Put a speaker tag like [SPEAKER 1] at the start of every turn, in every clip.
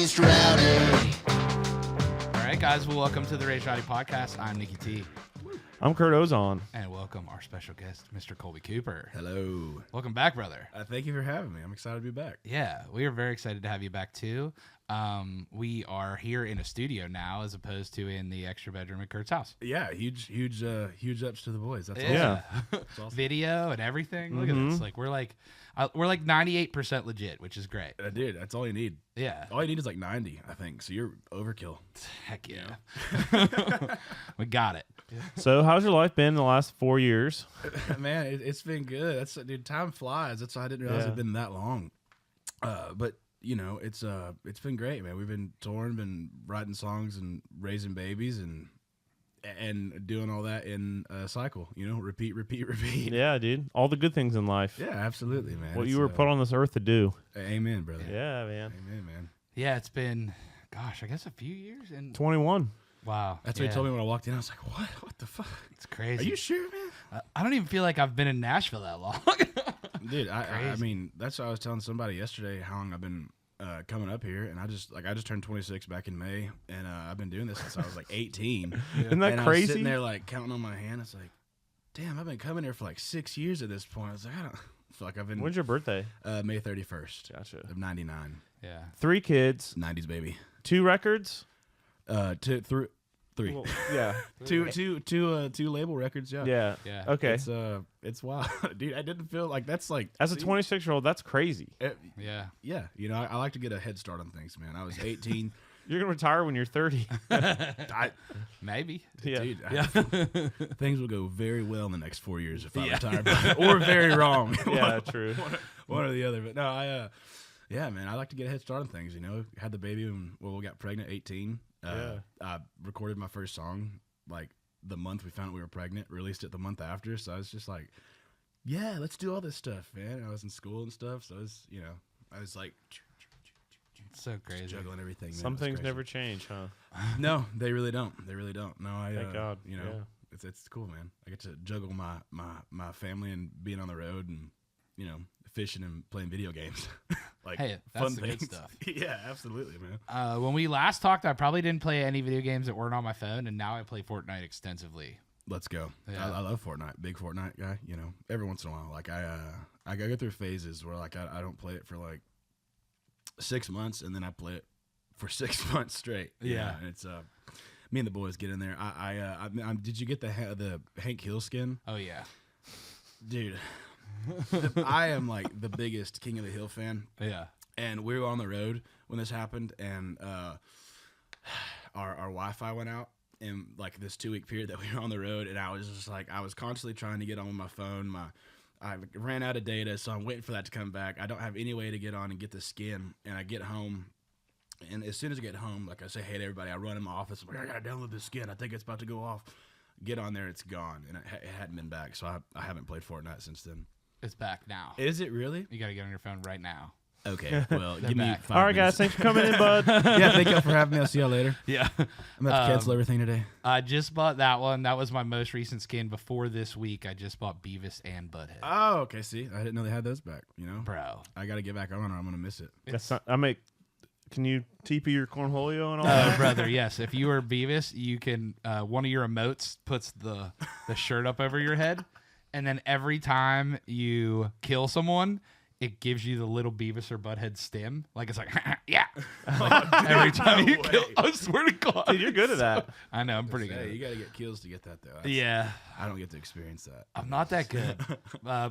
[SPEAKER 1] Raised Rowdy.
[SPEAKER 2] All right, guys, well, welcome to the Raised Rowdy Podcast. I'm Nicky T.
[SPEAKER 3] I'm Kurt Ozan.
[SPEAKER 2] And welcome our special guest, Mr. Kolby Cooper.
[SPEAKER 4] Hello.
[SPEAKER 2] Welcome back, brother.
[SPEAKER 4] Thank you for having me. I'm excited to be back.
[SPEAKER 2] Yeah, we are very excited to have you back, too. We are here in a studio now as opposed to in the extra bedroom at Kurt's house.
[SPEAKER 4] Yeah, huge ups to the boys. That's
[SPEAKER 2] Yeah.
[SPEAKER 4] awesome. That's awesome.
[SPEAKER 2] Video and everything. Look at this. Like we're like 98% legit, which is great.
[SPEAKER 4] Dude, that's all you need.
[SPEAKER 2] Yeah.
[SPEAKER 4] All you need is like 90, I think. So you're overkill.
[SPEAKER 2] Heck yeah. We got it.
[SPEAKER 3] So, how's your life been in the last 4 years?
[SPEAKER 4] Man, it's been good. Dude, time flies. That's why I didn't realize it'd been that long. But you know, it's been great, man. We've been touring, been writing songs and raising babies and doing all that in a cycle, you know, repeat.
[SPEAKER 3] Yeah, dude. All the good things in life.
[SPEAKER 4] Yeah, absolutely, man.
[SPEAKER 3] What you were put on this earth to do.
[SPEAKER 4] Amen, brother.
[SPEAKER 3] Yeah, man.
[SPEAKER 4] Amen, man.
[SPEAKER 2] Yeah, it's been, gosh, I guess a few years. And
[SPEAKER 3] 21.
[SPEAKER 2] wow.
[SPEAKER 4] That's what he told me when I walked in. I was like, what? What the fuck?
[SPEAKER 2] It's crazy.
[SPEAKER 4] Are you sure, man?
[SPEAKER 2] I don't even feel like I've been in Nashville that long.
[SPEAKER 4] Dude, I mean, that's what I was telling somebody yesterday, how long I've been coming up here, and I just turned 26 back in May, and I've been doing this since I was like 18.
[SPEAKER 3] Isn't that
[SPEAKER 4] and
[SPEAKER 3] crazy?
[SPEAKER 4] I was sitting there like counting on my hand. It's like, damn, I've been coming here for like 6 years at this point. I was like, I don't feel like I've been.
[SPEAKER 3] When's your birthday?
[SPEAKER 4] May 31st.
[SPEAKER 3] Gotcha.
[SPEAKER 4] Of 99.
[SPEAKER 2] Yeah.
[SPEAKER 3] 3 kids.
[SPEAKER 4] 90s baby.
[SPEAKER 3] 2 records.
[SPEAKER 4] 3.
[SPEAKER 3] Well, yeah.
[SPEAKER 4] two label records. Yeah.
[SPEAKER 3] Yeah.
[SPEAKER 2] Yeah.
[SPEAKER 3] Okay.
[SPEAKER 4] It's wild, dude. I didn't feel like that's like
[SPEAKER 3] As a 26-year-old, that's crazy.
[SPEAKER 2] Yeah.
[SPEAKER 4] Yeah, you know, I like to get a head start on things, man. I was 18.
[SPEAKER 3] You're gonna retire when you're 30.
[SPEAKER 2] Maybe.
[SPEAKER 3] Yeah.
[SPEAKER 4] Dude,
[SPEAKER 2] Yeah.
[SPEAKER 4] things will go very well in the next 4 years if I retire, or very wrong.
[SPEAKER 3] Yeah, true.
[SPEAKER 4] one or the other. But no, yeah, man, I like to get a head start on things. You know, had the baby when we got pregnant, 18. I recorded my first song like the month we found out we were pregnant. Released it the month after. So I was just like, yeah, let's do all this stuff, man. And I was in school and stuff, so I was like.
[SPEAKER 2] It's so crazy.
[SPEAKER 4] Juggling everything. Man.
[SPEAKER 3] Some things never change, huh?
[SPEAKER 4] No, they really don't. No,
[SPEAKER 3] Thank God.
[SPEAKER 4] You know, it's cool, man. I get to juggle my family and being on the road and, you know, fishing and playing video games. Like,
[SPEAKER 2] hey, that's
[SPEAKER 4] fun
[SPEAKER 2] the
[SPEAKER 4] things.
[SPEAKER 2] good stuff.
[SPEAKER 4] Yeah, absolutely, man.
[SPEAKER 2] When we last talked, I probably didn't play any video games that weren't on my phone, and now I play Fortnite extensively.
[SPEAKER 4] Let's go.
[SPEAKER 2] Yeah.
[SPEAKER 4] I love Fortnite. Big Fortnite guy. You know, every once in a while, like I go through phases where like I don't play it for like 6 months, and then I play it for 6 months straight.
[SPEAKER 2] Yeah.
[SPEAKER 4] And it's me and the boys get in there. Did you get the Hank Hill skin?
[SPEAKER 2] Oh yeah,
[SPEAKER 4] dude. I am like the biggest King of the Hill fan.
[SPEAKER 2] yeah.
[SPEAKER 4] And we were on the road when this happened, and our Wi-Fi went out in like this 2-week period that we were on the road, and I was just like, I was constantly trying to get on with my phone. I ran out of data, so I'm waiting for that to come back. I don't have any way to get on and get the skin, and I get home, and as soon as I get home, like I say hey to everybody, I run in my office, I'm like, I gotta download this skin. I think it's about to go off. Get on there, it's gone, and it hadn't been back, so I haven't played Fortnite since then.
[SPEAKER 2] It's back now.
[SPEAKER 4] Is it really?
[SPEAKER 2] You got to get on your phone right now.
[SPEAKER 4] Okay, well, give me
[SPEAKER 2] back.
[SPEAKER 4] 5
[SPEAKER 3] All right,
[SPEAKER 4] minutes.
[SPEAKER 3] guys. Thanks for coming in, bud.
[SPEAKER 4] Yeah, thank you for having me. I'll see y'all later.
[SPEAKER 2] Yeah.
[SPEAKER 4] I'm going to have to cancel everything today.
[SPEAKER 2] I just bought that one. That was my most recent skin. Before this week, I just bought Beavis and Butthead.
[SPEAKER 4] Oh, okay. See, I didn't know they had those back, you know?
[SPEAKER 2] Bro.
[SPEAKER 4] I got to get back on or I'm going to miss it.
[SPEAKER 3] Can you TP your cornholio and all that?
[SPEAKER 2] Brother, yes. If you are Beavis, you can, one of your emotes puts the shirt up over your head. And then every time you kill someone, it gives you the little Beavis or Butthead stim. Like, it's like, yeah. Like, every time you kill, I swear to God.
[SPEAKER 3] Dude, you're good at that.
[SPEAKER 2] I know, I'm pretty
[SPEAKER 4] Hey,
[SPEAKER 2] good.
[SPEAKER 4] you got to get kills to get that, though.
[SPEAKER 2] Yeah.
[SPEAKER 4] I don't get to experience that.
[SPEAKER 2] I'm not that good.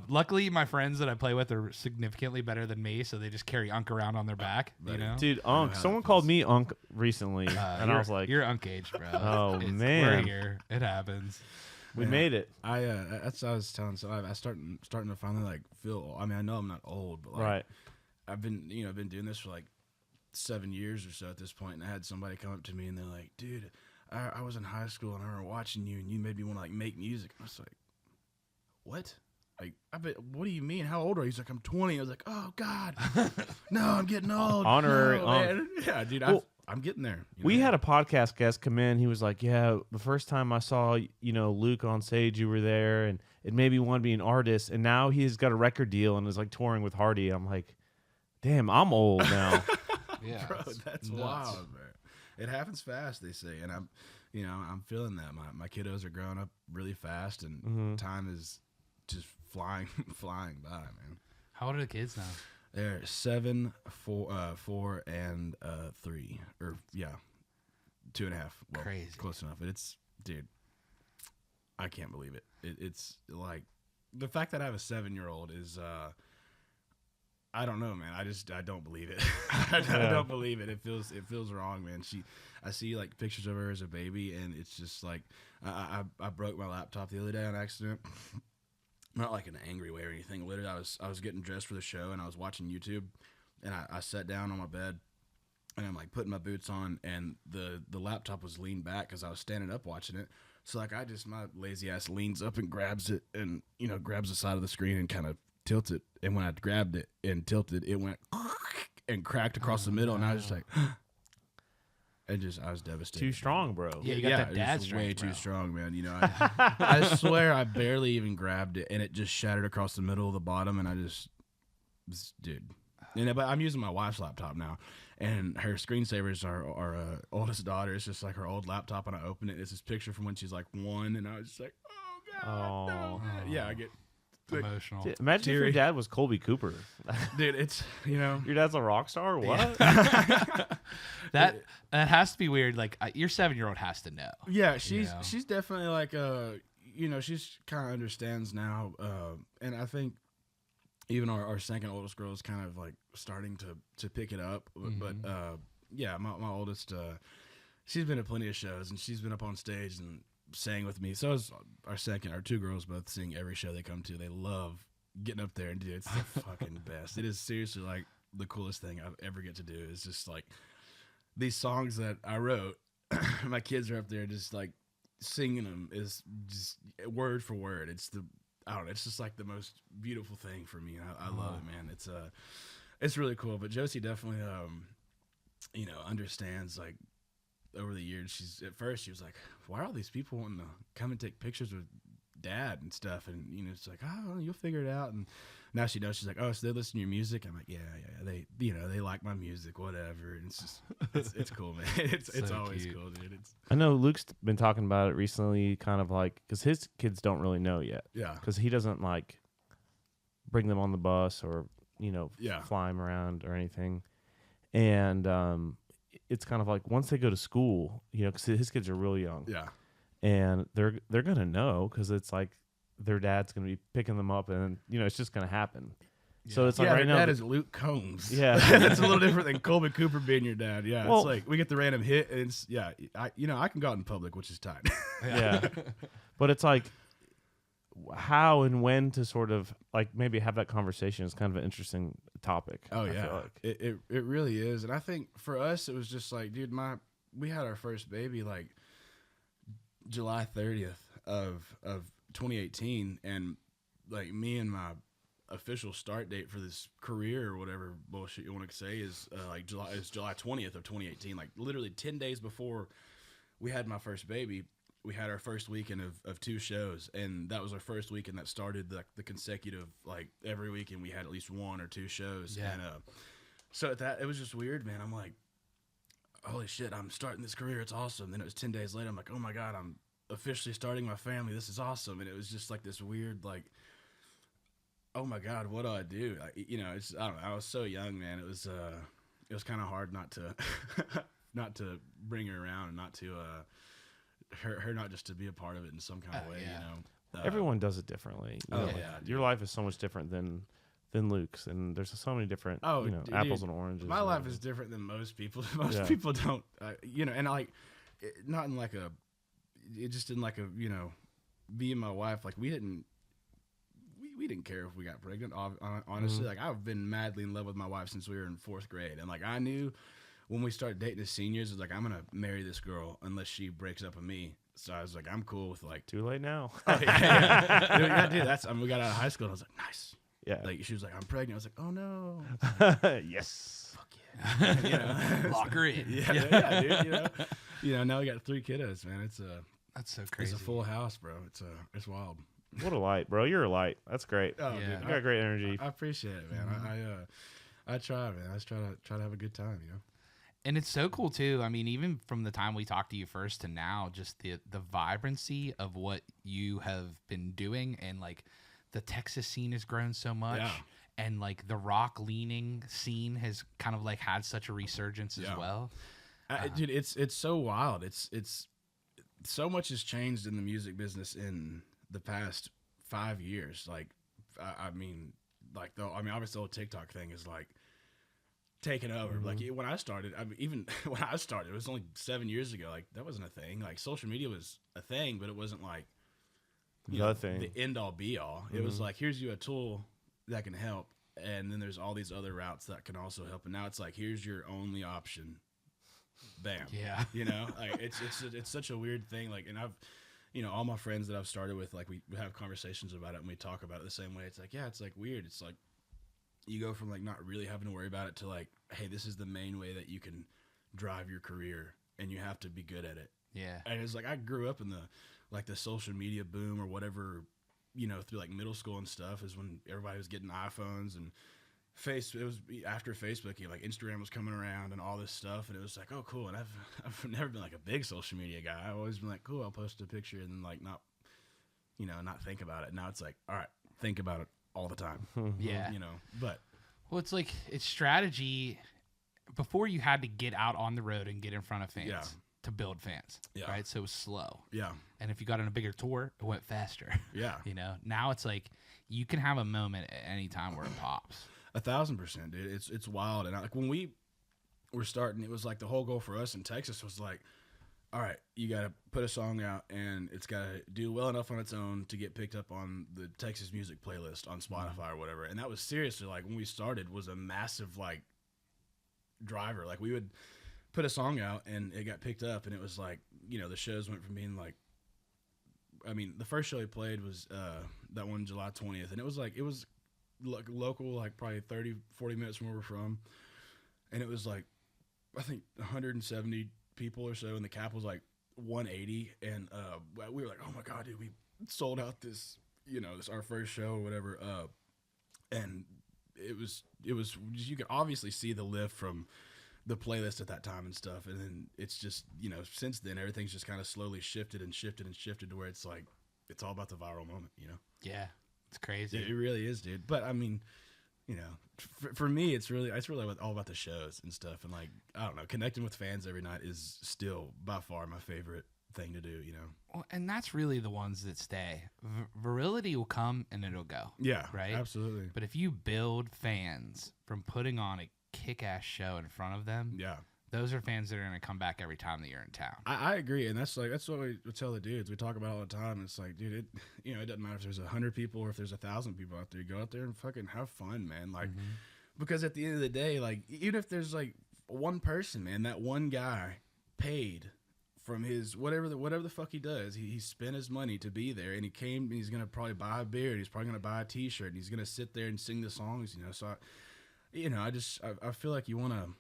[SPEAKER 2] Luckily, my friends that I play with are significantly better than me, so they just carry Unk around on their back, you know?
[SPEAKER 3] Dude,
[SPEAKER 4] know
[SPEAKER 3] Unk.
[SPEAKER 4] how
[SPEAKER 3] Someone
[SPEAKER 4] that
[SPEAKER 3] called
[SPEAKER 4] feels.
[SPEAKER 3] me Unk recently, and I was like,
[SPEAKER 2] you're Unk age, bro.
[SPEAKER 3] Oh,
[SPEAKER 2] We're
[SPEAKER 3] man.
[SPEAKER 2] here. It happens.
[SPEAKER 3] we made it.
[SPEAKER 4] That's what I was telling. So I starting to finally like feel. I mean, I know I'm not old, but like
[SPEAKER 3] Right.
[SPEAKER 4] I've been doing this for like 7 years or so at this point, and I had somebody come up to me and they're like, "Dude, I was in high school and I remember watching you, and you made me want to like make music." And I was like, "What? Like, what do you mean? How old are you?" He's like, "I'm 20." I was like, "Oh God, no, I'm getting old."
[SPEAKER 3] Honorary
[SPEAKER 4] No,
[SPEAKER 3] Unk.
[SPEAKER 4] man. Yeah, dude,
[SPEAKER 3] Well,
[SPEAKER 4] I'm getting there. You
[SPEAKER 3] We
[SPEAKER 4] know?
[SPEAKER 3] had a podcast guest come in. He was like, yeah, the first time I saw, Luke on stage, you were there, and it made me want to be an artist. And now he's got a record deal and is like touring with Hardy. I'm like, damn, I'm old now.
[SPEAKER 2] Yeah.
[SPEAKER 4] bro, that's wild, man. It happens fast, they say, and I'm feeling that. My kiddos are growing up really fast, and time is just flying by, man.
[SPEAKER 2] How old are the kids now?
[SPEAKER 4] They're 7, 4, and 3, or 2.5. Well,
[SPEAKER 2] crazy,
[SPEAKER 4] close enough. It's, dude, I can't believe it. It's like the fact that I have a 7-year-old is. I don't know, man. I don't believe it. I don't believe it. It feels wrong, man. I see like pictures of her as a baby, and it's just like I broke my laptop the other day on accident. Not like in an angry way or anything. Literally, I was getting dressed for the show, and I was watching YouTube, and I sat down on my bed, and I'm like putting my boots on, and the laptop was leaned back because I was standing up watching it. So like my lazy ass leans up and grabs it, and grabs the side of the screen and kind of tilts it. And when I grabbed it and tilted, it went and cracked across the middle, and I was just like, I was devastated.
[SPEAKER 3] Too strong, bro.
[SPEAKER 2] Yeah, you got that dad
[SPEAKER 4] it's
[SPEAKER 2] strength,
[SPEAKER 4] way
[SPEAKER 2] bro.
[SPEAKER 4] too strong, man. I swear I barely even grabbed it, and it just shattered across the middle of the bottom, and dude. But I'm using my wife's laptop now, and her screensavers are oldest daughter. It's just like her old laptop, and I open it. It's this picture from when she's like 1, and I was just like, oh god, no. Yeah, I get
[SPEAKER 2] Emotional.
[SPEAKER 3] Dude, imagine if your dad was Kolby Cooper.
[SPEAKER 4] dude. It's
[SPEAKER 3] your dad's a rock star. What?
[SPEAKER 2] That has to be weird. Like your 7-year-old has to know.
[SPEAKER 4] Yeah, she's definitely like she's kind of understands now, and I think even our second oldest girl is kind of like starting to pick it up. But my oldest, she's been at plenty of shows, and she's been up on stage and sang with me. So is our 2 girls, both sing every show they come to. They love getting up there and do it. It's the fucking best. It is seriously like the coolest thing I've ever get to do. Is just like these songs that I wrote. My kids are up there just like singing them is just word for word. It's just like the most beautiful thing for me. I love it, man. It's really cool. But Josie definitely understands like. Over the years, at first she was like, "Why are all these people wanting to come and take pictures with Dad and stuff?" And it's like, "Oh, you'll figure it out." And now she knows. She's like, "Oh, so they listen to your music?" I'm like, "Yeah. They like my music, whatever." And it's just, it's cool, man. It's
[SPEAKER 2] So
[SPEAKER 4] always
[SPEAKER 2] cute.
[SPEAKER 4] cool, dude.
[SPEAKER 3] I know Luke's been talking about it recently, kind of like because his kids don't really know yet.
[SPEAKER 4] Yeah.
[SPEAKER 3] Because he doesn't like bring them on the bus or
[SPEAKER 4] Yeah.
[SPEAKER 3] fly them around or anything, and it's kind of like once they go to school, because his kids are real young,
[SPEAKER 4] Yeah.
[SPEAKER 3] and they're gonna know because it's like their dad's gonna be picking them up, and it's just gonna happen. So it's like right now
[SPEAKER 4] that is Luke Combs.
[SPEAKER 3] Yeah.
[SPEAKER 4] That's a little different than Kolby Cooper being your dad. Yeah,
[SPEAKER 3] Well-
[SPEAKER 4] it's like we get the random hit, and it's I can go out in public, which is tight.
[SPEAKER 3] yeah, but it's like how and when to sort of like maybe have that conversation is kind of an interesting topic.
[SPEAKER 4] Oh
[SPEAKER 3] I
[SPEAKER 4] yeah,
[SPEAKER 3] feel like.
[SPEAKER 4] it really is, and I think for us it was just like, dude, we had our first baby like July 30th of 2018, and like me and my official start date for this career or whatever bullshit you want to say is July 20th of 2018, like literally 10 days before we had my first baby. We had our first weekend of 2 shows, and that was our first weekend that started the consecutive, like every weekend we had at least 1 or 2 shows.
[SPEAKER 2] Yeah.
[SPEAKER 4] And so at that, it was just weird, man. I'm like, holy shit, I'm starting this career. It's awesome. Then it was 10 days later. I'm like, oh my God, I'm officially starting my family. This is awesome. And it was just like this weird, like, oh my God, what do I do? I don't know. I was so young, man. It was kind of hard not to, not to bring her around and not to, her not just to be a part of it in some kind of way,
[SPEAKER 2] yeah.
[SPEAKER 3] Everyone does it differently. Your life is so much different than Luke's, and there's so many different
[SPEAKER 4] dude,
[SPEAKER 3] apples and oranges.
[SPEAKER 4] My life is different than most people. Most people don't, and like, not in like it just in like a me and my wife, like we didn't care if we got pregnant. Honestly, like I've been madly in love with my wife since we were in 4th grade, and like I knew. When we started dating as seniors, it was like, I'm going to marry this girl unless she breaks up with me. So I was like, I'm cool with like.
[SPEAKER 3] Too late now.
[SPEAKER 4] Dude, we got out of high school and I was like, nice.
[SPEAKER 3] Yeah.
[SPEAKER 4] Like she was like, I'm pregnant. I was like, oh no.
[SPEAKER 3] Yes.
[SPEAKER 4] Fuck yeah.
[SPEAKER 2] Lock her in.
[SPEAKER 4] Yeah, dude. Now we got 3 kiddos, man.
[SPEAKER 2] That's so crazy.
[SPEAKER 4] It's a full house, bro. It's wild.
[SPEAKER 3] What a light, bro. You're a light. That's great.
[SPEAKER 4] Oh,
[SPEAKER 2] Yeah.
[SPEAKER 3] You got great energy.
[SPEAKER 4] I appreciate it, man. I try, man. I try to have a good time,
[SPEAKER 2] And it's so cool too. I mean, even from the time we talked to you first to now, just the vibrancy of what you have been doing, and like the Texas scene has grown so much, and like the rock leaning scene has kind of like had such a resurgence as well.
[SPEAKER 4] Dude, it's so wild. It's so much has changed in the music business in the past 5 years. Like, I mean, obviously the whole TikTok thing is like taken over. Like when I started, even when I started, it was only 7 years ago. Like that wasn't a thing. Like social media was a thing, but it wasn't like the end all be all. It was like, here's you a tool that can help, and then there's all these other routes that can also help. And now it's like, here's your only option. Bam.
[SPEAKER 2] Yeah.
[SPEAKER 4] Like it's such a weird thing. Like, and I've, all my friends that I've started with, like we have conversations about it and we talk about it the same way. It's like, yeah, it's like weird. It's like, you go from like not really having to worry about it to like, hey, this is the main way that you can drive your career, and you have to be good at it.
[SPEAKER 2] Yeah.
[SPEAKER 4] And it's like, I grew up in the social media boom or whatever, through like middle school and stuff, is when everybody was getting iPhones, and it was after Facebook, like Instagram was coming around and all this stuff, and it was like, oh, cool. And I've never been like a big social media guy. I've always been like, cool, I'll post a picture and then like not think about it. Now it's like, all right, think about it all the time.
[SPEAKER 2] Yeah.
[SPEAKER 4] But
[SPEAKER 2] well, it's like, it's strategy. Before, you had to get out on the road and get in front of fans to build fans, right? So it was slow. Yeah. And if you got on a bigger tour, it went faster. Yeah. Now it's like you can have a moment at any time where it pops.
[SPEAKER 4] 1,000%, dude. It's wild. And like when we were starting, it was like the whole goal for us in Texas was like, all right, you got to put a song out, and it's got to do well enough on its own to get picked up on the Texas music playlist on Spotify or whatever. And that was seriously, like, when we started, was a massive, like, driver. Like, we would put a song out, and it got picked up, and it was like, the shows went from being like, I mean, the first show we played was that one July 20th, and it was local, like probably 30, 40 minutes from where we're from. And it was like, I think 170 people or so, and the cap was like 180. And we were like, oh my God, dude, we sold out this, this our first show or whatever. And it was you could obviously see the lift from the playlist at that time and stuff. And then it's just, since then, everything's just kind of slowly shifted to where it's like, it's all about the viral moment,
[SPEAKER 2] Yeah. It's crazy.
[SPEAKER 4] It really is, dude. But I mean, for me, it's really all about the shows and stuff. And like, I don't know, connecting with fans every night is still by far my favorite thing to do,
[SPEAKER 2] Well, and that's really the ones that stay. Virility will come and it'll go.
[SPEAKER 4] Yeah.
[SPEAKER 2] Right?
[SPEAKER 4] Absolutely.
[SPEAKER 2] But if you build fans from putting on a kick-ass show in front of them, those are fans that are going to come back every time that you're in town.
[SPEAKER 4] I agree, and that's what we tell the dudes. We talk about it all the time. It's like, dude, it doesn't matter if there's 100 people or if there's 1,000 people out there. You go out there and fucking have fun, man. Like, because at the end of the day, like, even if there's like one person, man, that one guy paid from his whatever the fuck he does. He spent his money to be there, and he came, and he's gonna probably buy a beer, and he's probably gonna buy a T-shirt, and he's gonna sit there and sing the songs, So, I feel like you wanna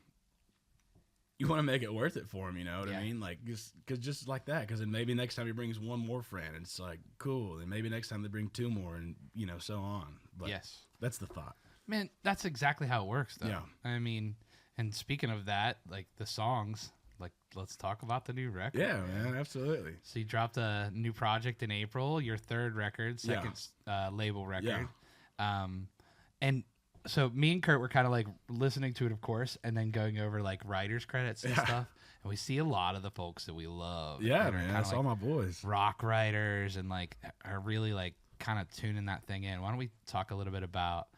[SPEAKER 4] make it worth it for him, you know what I mean? Like, just like that, because then maybe next time he brings one more friend, and it's like, cool. And maybe next time they bring two more, and, so on. But that's the thought.
[SPEAKER 2] Man, that's exactly how it works, though.
[SPEAKER 4] Yeah.
[SPEAKER 2] I mean, and speaking of that, like, the songs, like, let's talk about the new record.
[SPEAKER 4] Yeah, man, absolutely.
[SPEAKER 2] So you dropped a new project in April, your third record, second label record. Yeah. And so me and Kurt were kind of like listening to it, of course, and then going over like writers' credits and stuff. And we see a lot of the folks that we love.
[SPEAKER 4] Yeah, man, that's like all my boys.
[SPEAKER 2] Rock writers, and like are really like kind of tuning that thing in. Why don't we talk a little bit about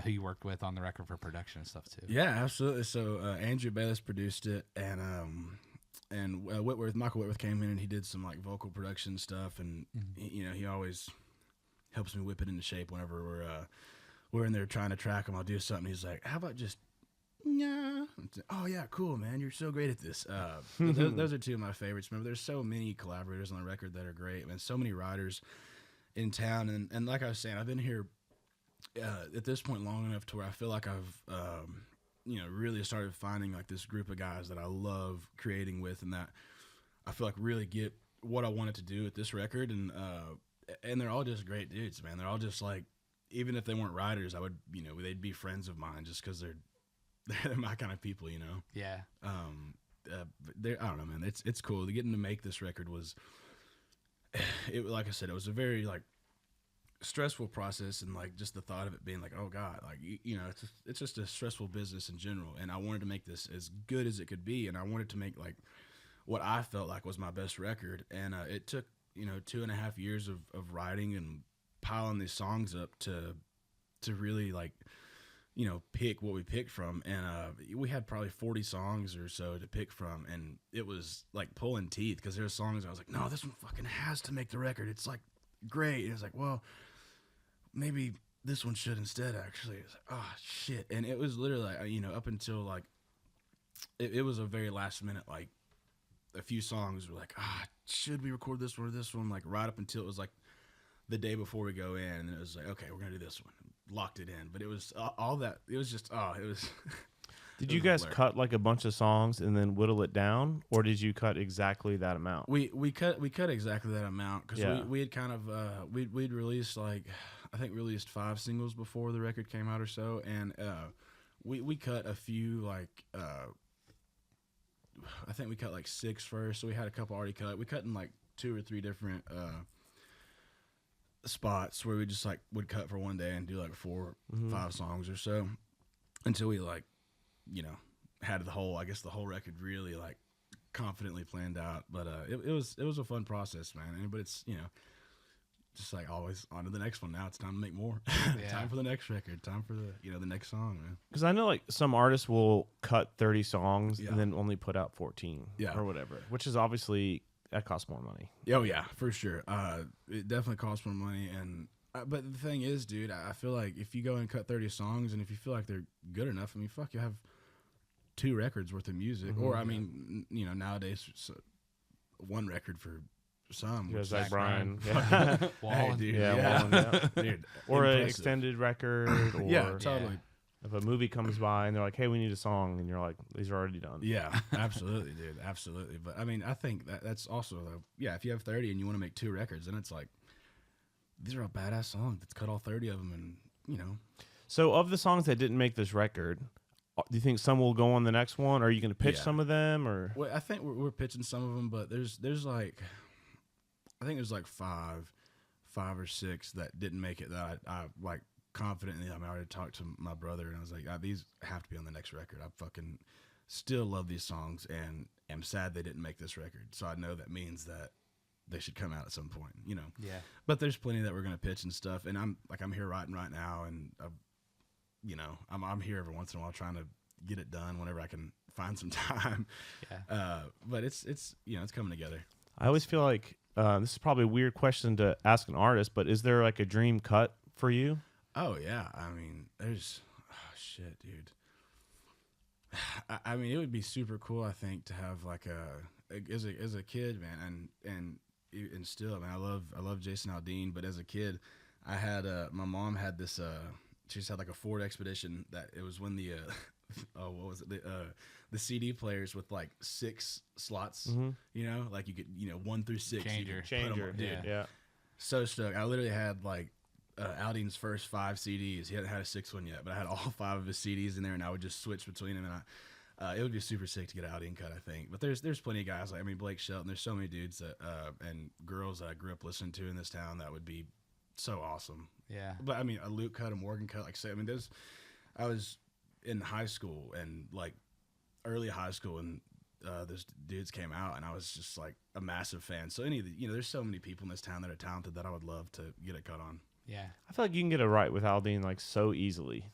[SPEAKER 2] who you worked with on the record for production and stuff too?
[SPEAKER 4] Yeah, absolutely. So Andrew Bayless produced it, and Michael Whitworth came in and he did some like vocal production stuff, and he always helps me whip it into shape whenever we're in there trying to track him. I'll do something. He's like, how about just, oh yeah, cool, man. You're so great at this. Those are two of my favorites. Remember, there's so many collaborators on the record that are great, man. So many writers in town. And like I was saying, I've been here at this point long enough to where I feel like I've, really started finding like this group of guys that I love creating with, and that I feel like really get what I wanted to do with this record. And they're all just great dudes, man. They're all just like, even if they weren't writers, I would, they'd be friends of mine just because they're my kind of people,
[SPEAKER 2] Yeah.
[SPEAKER 4] I don't know, man. It's cool. Getting to make this record was, like I said, it was a very like stressful process, and like just the thought of it being like, oh God, like it's just a stressful business in general. And I wanted to make this as good as it could be, and I wanted to make like what I felt like was my best record. And it took 2.5 years of writing and piling these songs up to really like pick what we picked from. And we had probably 40 songs or so to pick from, and it was like pulling teeth because there were songs I was like, no, this one fucking has to make the record. It's like great. And it was like, well, maybe this one should instead. Actually, it's like, oh shit. And it was literally like, up until like it was a very last minute, like a few songs were like, should we record this one or this one? Like right up until it was like the day before we go in, and it was like, okay, we're gonna do this one. Locked it in. But it was all that. It was just it was.
[SPEAKER 3] Did you guys cut like a bunch of songs and then whittle it down, or did you cut exactly that amount?
[SPEAKER 4] We cut exactly that amount because we had kind of we'd released like I think released 5 singles before the record came out or so, and we cut a few like I think we cut like 6 first, so we had a couple already cut. We cut in like 2 or 3 different spots where we just like would cut for one day and do like 4 5 songs or so until we like had the whole record really like confidently planned out. But it was a fun process, man. But it's just like always on to the next one. Now it's time to make more. Time for the next record, time for the next song, man.
[SPEAKER 3] Because I know like some artists will cut 30 songs and then only put out 14 or whatever, which is obviously that costs more money.
[SPEAKER 4] Oh yeah, for sure. It definitely costs more money. And but the thing is, dude, I feel like if you go and cut 30 songs, and if you feel like they're good enough, I mean, fuck, you have 2 records worth of music. Or I mean, nowadays, 1 record for some.
[SPEAKER 3] Yeah, Zach Bryan.
[SPEAKER 4] Hey, dude. Dude,
[SPEAKER 3] or an extended record. Or
[SPEAKER 4] yeah, totally.
[SPEAKER 3] If a movie comes by and they're like, hey, we need a song, and you're like, these are already done.
[SPEAKER 4] Yeah, absolutely, dude. Absolutely. But I mean, I think that's also, if you have 30 and you want to make 2 records, then it's like, these are all badass songs. Let's cut all 30 of them and,
[SPEAKER 3] So of the songs that didn't make this record, do you think some will go on the next one? Or are you going to pitch some of them? Or
[SPEAKER 4] well, I think we're pitching some of them, but there's like, I think there's like 5 or 6 that didn't make it that I like confidently. I already talked to my brother, and I was like, these have to be on the next record. I fucking still love these songs, and am sad they didn't make this record. So I know that means that they should come out at some point,
[SPEAKER 2] Yeah.
[SPEAKER 4] But there's plenty that we're gonna pitch and stuff, and I'm here writing right now, and I'm here every once in a while trying to get it done whenever I can find some time.
[SPEAKER 2] Yeah.
[SPEAKER 4] But it's it's coming together.
[SPEAKER 3] I always feel like this is probably a weird question to ask an artist, but is there like a dream cut for you?
[SPEAKER 4] Oh yeah, I mean, there's shit, dude. I mean, it would be super cool, I think, to have like as a kid, man, and still, I mean, I love Jason Aldean, but as a kid, I had my mom had this she just had like a Ford Expedition that it was when the what was it, the CD players with like 6 slots, like you could 1 through 6
[SPEAKER 3] changer,
[SPEAKER 4] dude.
[SPEAKER 3] Yeah.
[SPEAKER 4] So stoked. I literally had like Aldean's first 5 CDs. He hadn't had a 6th one yet, but I had all 5 of his CDs in there, and I would just switch between them. And it would be super sick to get an Aldean cut, I think. But there's plenty of guys like Blake Shelton. There's so many dudes that and girls that I grew up listening to in this town that would be so awesome.
[SPEAKER 2] Yeah.
[SPEAKER 4] But I mean, a Luke cut, a Morgan cut, like I say. I mean, I was in high school and like early high school, and those dudes came out, and I was just like a massive fan. So there's so many people in this town that are talented that I would love to get a cut on.
[SPEAKER 2] Yeah.
[SPEAKER 3] I feel like you can get it right with Aldean like so easily.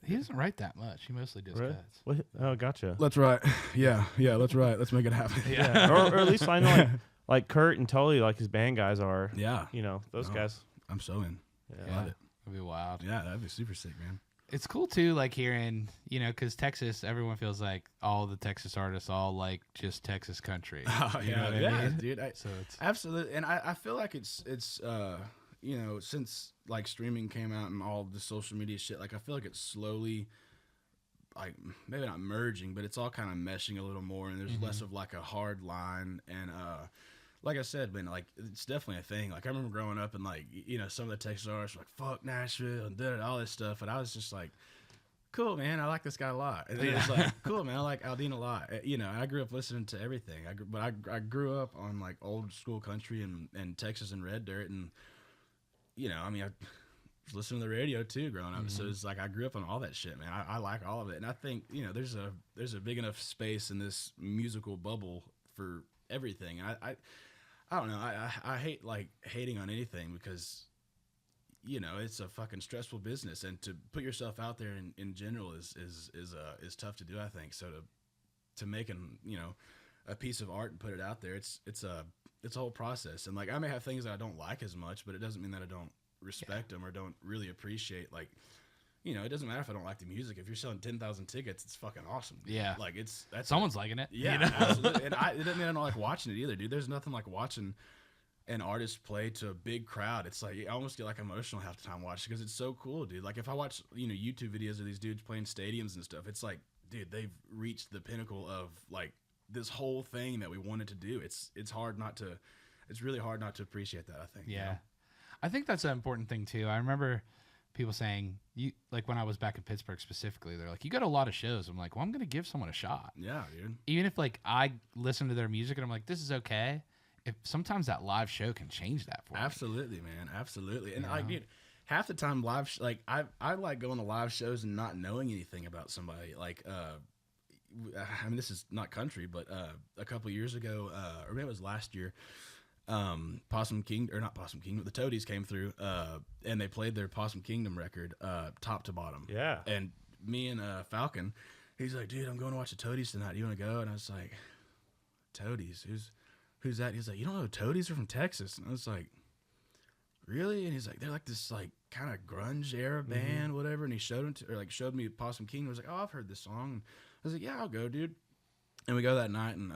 [SPEAKER 2] He doesn't write that much. He mostly does
[SPEAKER 3] Really?
[SPEAKER 2] cuts.
[SPEAKER 3] What? Oh, gotcha.
[SPEAKER 4] Let's write. Yeah, let's write. Let's make it happen.
[SPEAKER 3] Yeah. or at least I know like Kurt and Tully, like his band guys are.
[SPEAKER 4] Yeah.
[SPEAKER 3] Those guys.
[SPEAKER 4] I'm so in.
[SPEAKER 3] Yeah.
[SPEAKER 4] Love it.
[SPEAKER 2] That'd be wild.
[SPEAKER 4] Yeah, that'd be super sick, man.
[SPEAKER 2] It's cool too, like hearing, because Texas, everyone feels like all the Texas artists all like just Texas country.
[SPEAKER 4] Oh,
[SPEAKER 2] You know what I mean?
[SPEAKER 4] dude.
[SPEAKER 2] So it's
[SPEAKER 4] Absolutely, and I feel like it's since like streaming came out and all the social media shit, like I feel like it's slowly, like maybe not merging, but it's all kind of meshing a little more, and there's less of like a hard line. And like I said, man, like it's definitely a thing. Like I remember growing up and like some of the Texas artists were like fuck Nashville and did all this stuff, and I was just like, cool, man, I like this guy a lot. And then it's like, cool, man, I like Aldean a lot. You know, I grew up listening to everything. I grew up on like old school country and Texas and Red Dirt, and you know, I mean, I was listening to the radio too growing up. So it's like I grew up on all that shit, man. I like all of it, and I think, you know, there's a big enough space in this musical bubble for everything. And I don't know. I hate like hating on anything because, you know, it's a fucking stressful business, and to put yourself out there in general is tough to do, I think. So to make you know, a piece of art and put it out there, it's a whole process. And like, I may have things that I don't like as much, but it doesn't mean that I don't respect them or don't really appreciate, like, you know, it doesn't matter if I don't like the music. If you're selling 10,000 tickets, it's fucking awesome.
[SPEAKER 2] Yeah.
[SPEAKER 4] Like that's
[SPEAKER 2] someone's liking it.
[SPEAKER 4] Yeah,
[SPEAKER 2] you know?
[SPEAKER 4] Absolutely. And it doesn't mean I don't like watching it either, dude. There's nothing like watching an artist play to a big crowd. It's like, I almost get like emotional half the time watching because it's so cool, dude. Like if I watch, you know, YouTube videos of these dudes playing stadiums and stuff, it's like, dude, they've reached the pinnacle of like this whole thing that we wanted to do. It's really hard not to appreciate that, I think.
[SPEAKER 2] Yeah.
[SPEAKER 4] You know?
[SPEAKER 2] I think that's an important thing too. I remember people saying, you like when I was back in Pittsburgh specifically, they're like, you got a lot of shows. I'm like, well, I'm going to give someone a shot.
[SPEAKER 4] Yeah, dude.
[SPEAKER 2] Even if like I listen to their music and I'm like, this is okay. If sometimes that live show can change that for me.
[SPEAKER 4] Absolutely, man. Absolutely. And like, dude, half the time I like going to live shows and not knowing anything about somebody. Like, I mean, this is not country, but a couple years ago, or maybe it was last year, Possum Kingdom, or not Possum Kingdom, the Toadies came through, and they played their Possum Kingdom record, top to bottom.
[SPEAKER 3] Yeah.
[SPEAKER 4] And me and Falcon, he's like, dude, I'm going to watch the Toadies tonight. You want to go? And I was like, Toadies? Who's that? He's like, you don't know Toadies are from Texas? And I was like, really? And he's like, they're like this like kind of grunge era band, whatever. And he showed me Possum Kingdom. I was like, oh, I've heard this song. And I was like, yeah, I'll go, dude. And we go that night, and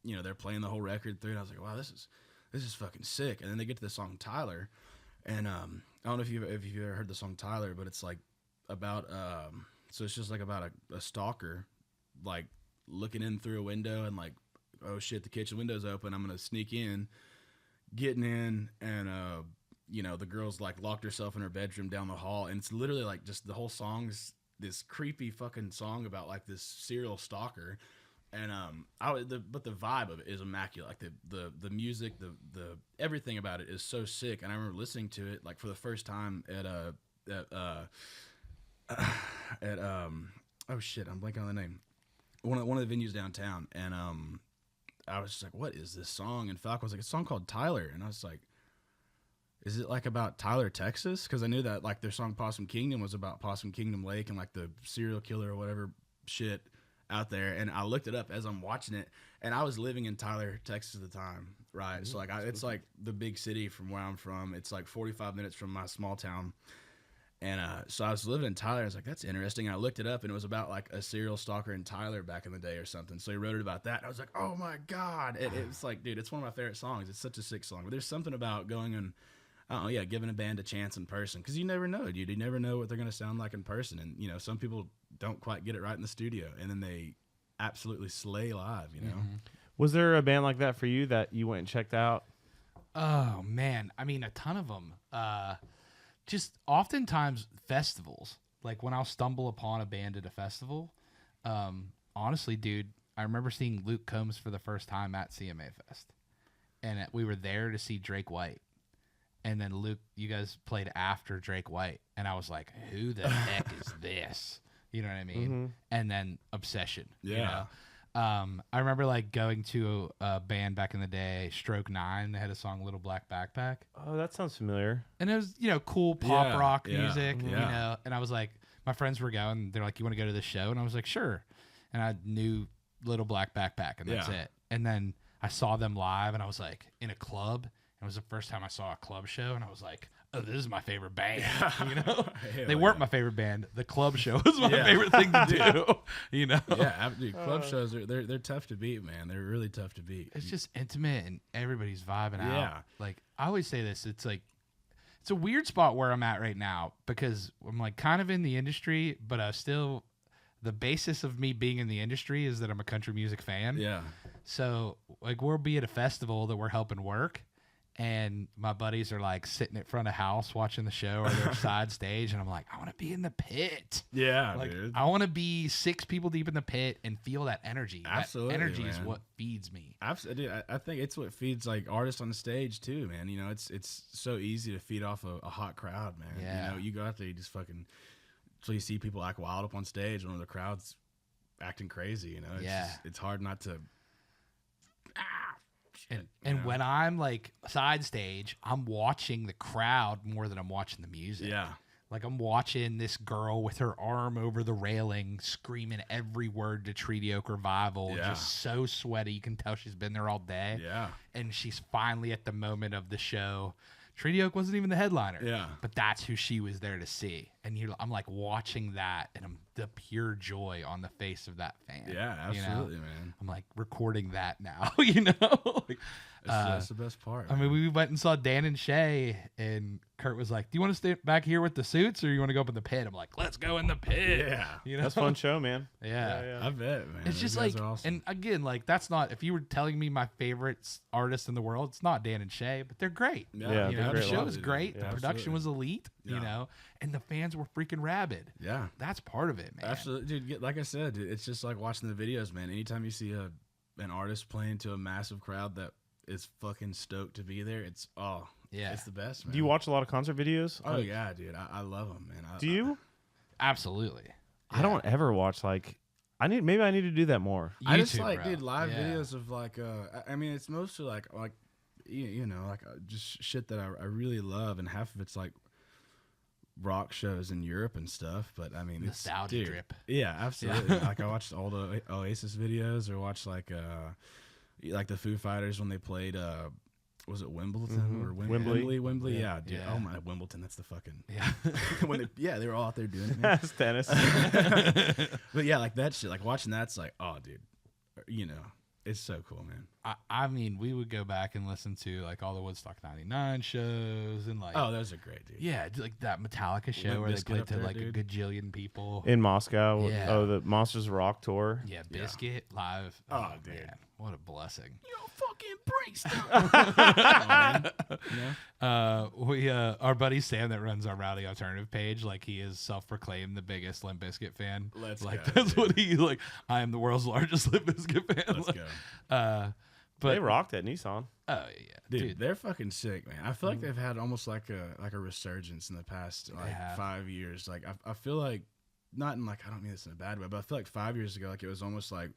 [SPEAKER 4] you know, they're playing the whole record through, and I was like, wow, this is fucking sick. And then they get to the song Tyler, and I don't know if you've ever heard the song Tyler, but it's like about so it's just like about a stalker like looking in through a window and like, oh shit, the kitchen window's open, I'm gonna sneak in, getting in, and you know, the girl's like locked herself in her bedroom down the hall, and it's literally like just the whole song's this creepy fucking song about like this serial stalker. And but the vibe of it is immaculate. Like the music, the everything about it is so sick. And I remember listening to it like for the first time at oh shit, I'm blanking on the name. One of the venues downtown, and I was just like, what is this song? And Falcon was like, it's a song called Tyler, and I was like, is it like about Tyler, Texas? Because I knew that like their song Possum Kingdom was about Possum Kingdom Lake and like the serial killer or whatever shit out there. And I looked it up as I'm watching it, and I was living in Tyler, Texas at the time, right? So like it's like the big city from where I'm from. It's like 45 minutes from my small town. And so I was living in Tyler. I was like, that's interesting. And I looked it up, and it was about like a serial stalker in Tyler back in the day or something. So he wrote it about that. And I was like, oh my God. It's like, dude, it's one of my favorite songs. It's such a sick song. But there's something about going and, I don't know, yeah, giving a band a chance in person. Because you never know, dude. You never know what they're going to sound like in person. And, you know, some people don't quite get it right in the studio, and then they absolutely slay live, you know?
[SPEAKER 3] Was there a band like that for you that you went and checked out?
[SPEAKER 2] Oh, man. I mean, a ton of them. Just oftentimes festivals. Like when I'll stumble upon a band at a festival. Honestly, dude, I remember seeing Luke Combs for the first time at CMA Fest. And we were there to see Drake White. And then Luke, you guys played after Drake White. And I was like, who the heck is this? You know what I mean? And then Obsession.
[SPEAKER 4] Yeah.
[SPEAKER 2] You know? I remember like going to a band back in the day, Stroke 9. They had a song Little Black Backpack.
[SPEAKER 3] Oh, that sounds familiar.
[SPEAKER 2] And it was, you know, cool pop rock
[SPEAKER 4] yeah,
[SPEAKER 2] music, you know. And I was like, my friends were going. They're like, you want to go to this show? And I was like, sure. And I knew Little Black Backpack, and that's it. And then I saw them live, and I was like, in a club. It was the first time I saw a club show, and I was like, oh, this is my favorite band. You know? They weren't my favorite band. The club show was my favorite thing to do. You know?
[SPEAKER 4] Yeah, dude, club shows, they're tough to beat, man. They're really tough to beat.
[SPEAKER 2] It's just intimate, and everybody's vibing out. Like, I always say this. It's like, it's a weird spot where I'm at right now, because I'm like kind of in the industry, but I still, the basis of me being in the industry is that I'm a country music fan.
[SPEAKER 4] Yeah.
[SPEAKER 2] So, like, we'll be at a festival that we're helping work, and my buddies are like sitting in front of house watching the show, or they're side stage, and I'm like, I want to be in the pit.
[SPEAKER 4] Yeah,
[SPEAKER 2] Like,
[SPEAKER 4] dude.
[SPEAKER 2] I want to be 6 people deep in the pit and feel that energy.
[SPEAKER 4] Absolutely,
[SPEAKER 2] that energy is
[SPEAKER 4] man.
[SPEAKER 2] what feeds me.
[SPEAKER 4] Absolutely, dude, I think it's what feeds like artists on the stage too, man. You know, it's so easy to feed off a hot crowd, man.
[SPEAKER 2] Yeah.
[SPEAKER 4] You know, you go out there, you just fucking, so you see people act wild up on stage when the crowd's acting crazy. You know, it's hard not to.
[SPEAKER 2] And when I'm like side stage, I'm watching the crowd more than I'm watching the music.
[SPEAKER 4] Yeah.
[SPEAKER 2] Like I'm watching this girl with her arm over the railing, screaming every word to Treaty Oak Revival,
[SPEAKER 4] Yeah.
[SPEAKER 2] just so sweaty. You can tell she's been there all day.
[SPEAKER 4] Yeah.
[SPEAKER 2] And she's finally at the moment of the show. Treaty Oak wasn't even the headliner.
[SPEAKER 4] Yeah.
[SPEAKER 2] But that's who she was there to see. And I'm like watching that, and I'm the pure joy on the face of that fan.
[SPEAKER 4] Yeah,
[SPEAKER 2] you know?
[SPEAKER 4] absolutely, man.
[SPEAKER 2] I'm like recording that now, you know? Like,
[SPEAKER 4] That's the best part.
[SPEAKER 2] I mean, we went and saw Dan and Shay, and Kurt was like, "Do you want to stay back here with the suits, or you want to go up in the pit?" I'm like, "Let's go in the pit."
[SPEAKER 4] Yeah.
[SPEAKER 2] you know,
[SPEAKER 3] That's a fun show, man.
[SPEAKER 2] Yeah.
[SPEAKER 4] I bet, man.
[SPEAKER 2] It's
[SPEAKER 4] Those
[SPEAKER 2] just
[SPEAKER 4] guys
[SPEAKER 2] like,
[SPEAKER 4] are awesome.
[SPEAKER 2] and again, like that's not. If you were telling me my favorite artists in the world, it's not Dan and Shay, but they're great.
[SPEAKER 3] Yeah,
[SPEAKER 2] you
[SPEAKER 3] they're
[SPEAKER 2] know, the
[SPEAKER 3] great
[SPEAKER 2] show
[SPEAKER 3] live.
[SPEAKER 2] was great.
[SPEAKER 3] Yeah,
[SPEAKER 2] the production was elite. You
[SPEAKER 4] Yeah.
[SPEAKER 2] know, and the fans were freaking rabid.
[SPEAKER 4] Yeah.
[SPEAKER 2] That's part of it, man.
[SPEAKER 4] Absolutely, dude. Like I said, dude, it's just like watching the videos, man. Anytime you see an artist playing to a massive crowd that is fucking stoked to be there, it's it's the best, man.
[SPEAKER 3] Do you watch a lot of concert videos?
[SPEAKER 4] Oh yeah, dude. I love them, man.
[SPEAKER 3] Do you?
[SPEAKER 2] Absolutely.
[SPEAKER 3] I don't ever watch like. Maybe I need to do that more.
[SPEAKER 4] I just
[SPEAKER 2] YouTube,
[SPEAKER 4] like,
[SPEAKER 2] bro.
[SPEAKER 4] dude, live
[SPEAKER 2] Yeah.
[SPEAKER 4] videos of like, I mean, it's mostly like you know, like just shit that I really love, and half of it's like rock shows in Europe and stuff. But I mean,
[SPEAKER 2] Nostalgia
[SPEAKER 4] dude,
[SPEAKER 2] drip.
[SPEAKER 4] Yeah, absolutely. Like I watched all the Oasis videos, or watched like the Foo Fighters when they played. Was it Wimbledon or
[SPEAKER 3] Wembley?
[SPEAKER 4] Wembley, yeah, dude.
[SPEAKER 2] Yeah.
[SPEAKER 4] Oh my, Wimbledon. That's the fucking
[SPEAKER 2] Yeah.
[SPEAKER 4] when they were all out there doing it. Man.
[SPEAKER 3] That's tennis.
[SPEAKER 4] But yeah, like that shit. Like watching that's like, oh, dude, you know, it's so cool, man.
[SPEAKER 2] I mean, we would go back and listen to like all the Woodstock '99 shows, and like,
[SPEAKER 4] Oh, those are great, dude.
[SPEAKER 2] yeah, like that Metallica show
[SPEAKER 4] Limp
[SPEAKER 2] where they
[SPEAKER 4] Bizkit
[SPEAKER 2] played
[SPEAKER 4] up
[SPEAKER 2] to
[SPEAKER 4] there,
[SPEAKER 2] like
[SPEAKER 4] dude.
[SPEAKER 2] a gajillion people.
[SPEAKER 3] In Moscow.
[SPEAKER 2] Yeah.
[SPEAKER 3] Oh, the Monsters of Rock tour.
[SPEAKER 2] Yeah, Biscuit live.
[SPEAKER 4] Oh, dude.
[SPEAKER 2] man, what a blessing.
[SPEAKER 4] You fucking priest.
[SPEAKER 2] Our buddy Sam that runs our Rowdy Alternative page, like he is self-proclaimed the biggest Limp Bizkit fan.
[SPEAKER 4] Let's
[SPEAKER 2] like
[SPEAKER 4] go,
[SPEAKER 2] that's
[SPEAKER 4] dude.
[SPEAKER 2] what he like. I am the world's largest Limp Bizkit fan.
[SPEAKER 4] Let's go.
[SPEAKER 2] But
[SPEAKER 3] They rocked at Nissan.
[SPEAKER 2] oh yeah,
[SPEAKER 4] Dude, they're fucking sick, man. I feel like they've had almost like a resurgence in the past like
[SPEAKER 2] have.
[SPEAKER 4] 5 years. Like I feel like, not in like, I don't mean this in a bad way, but I feel like 5 years ago, like it was almost like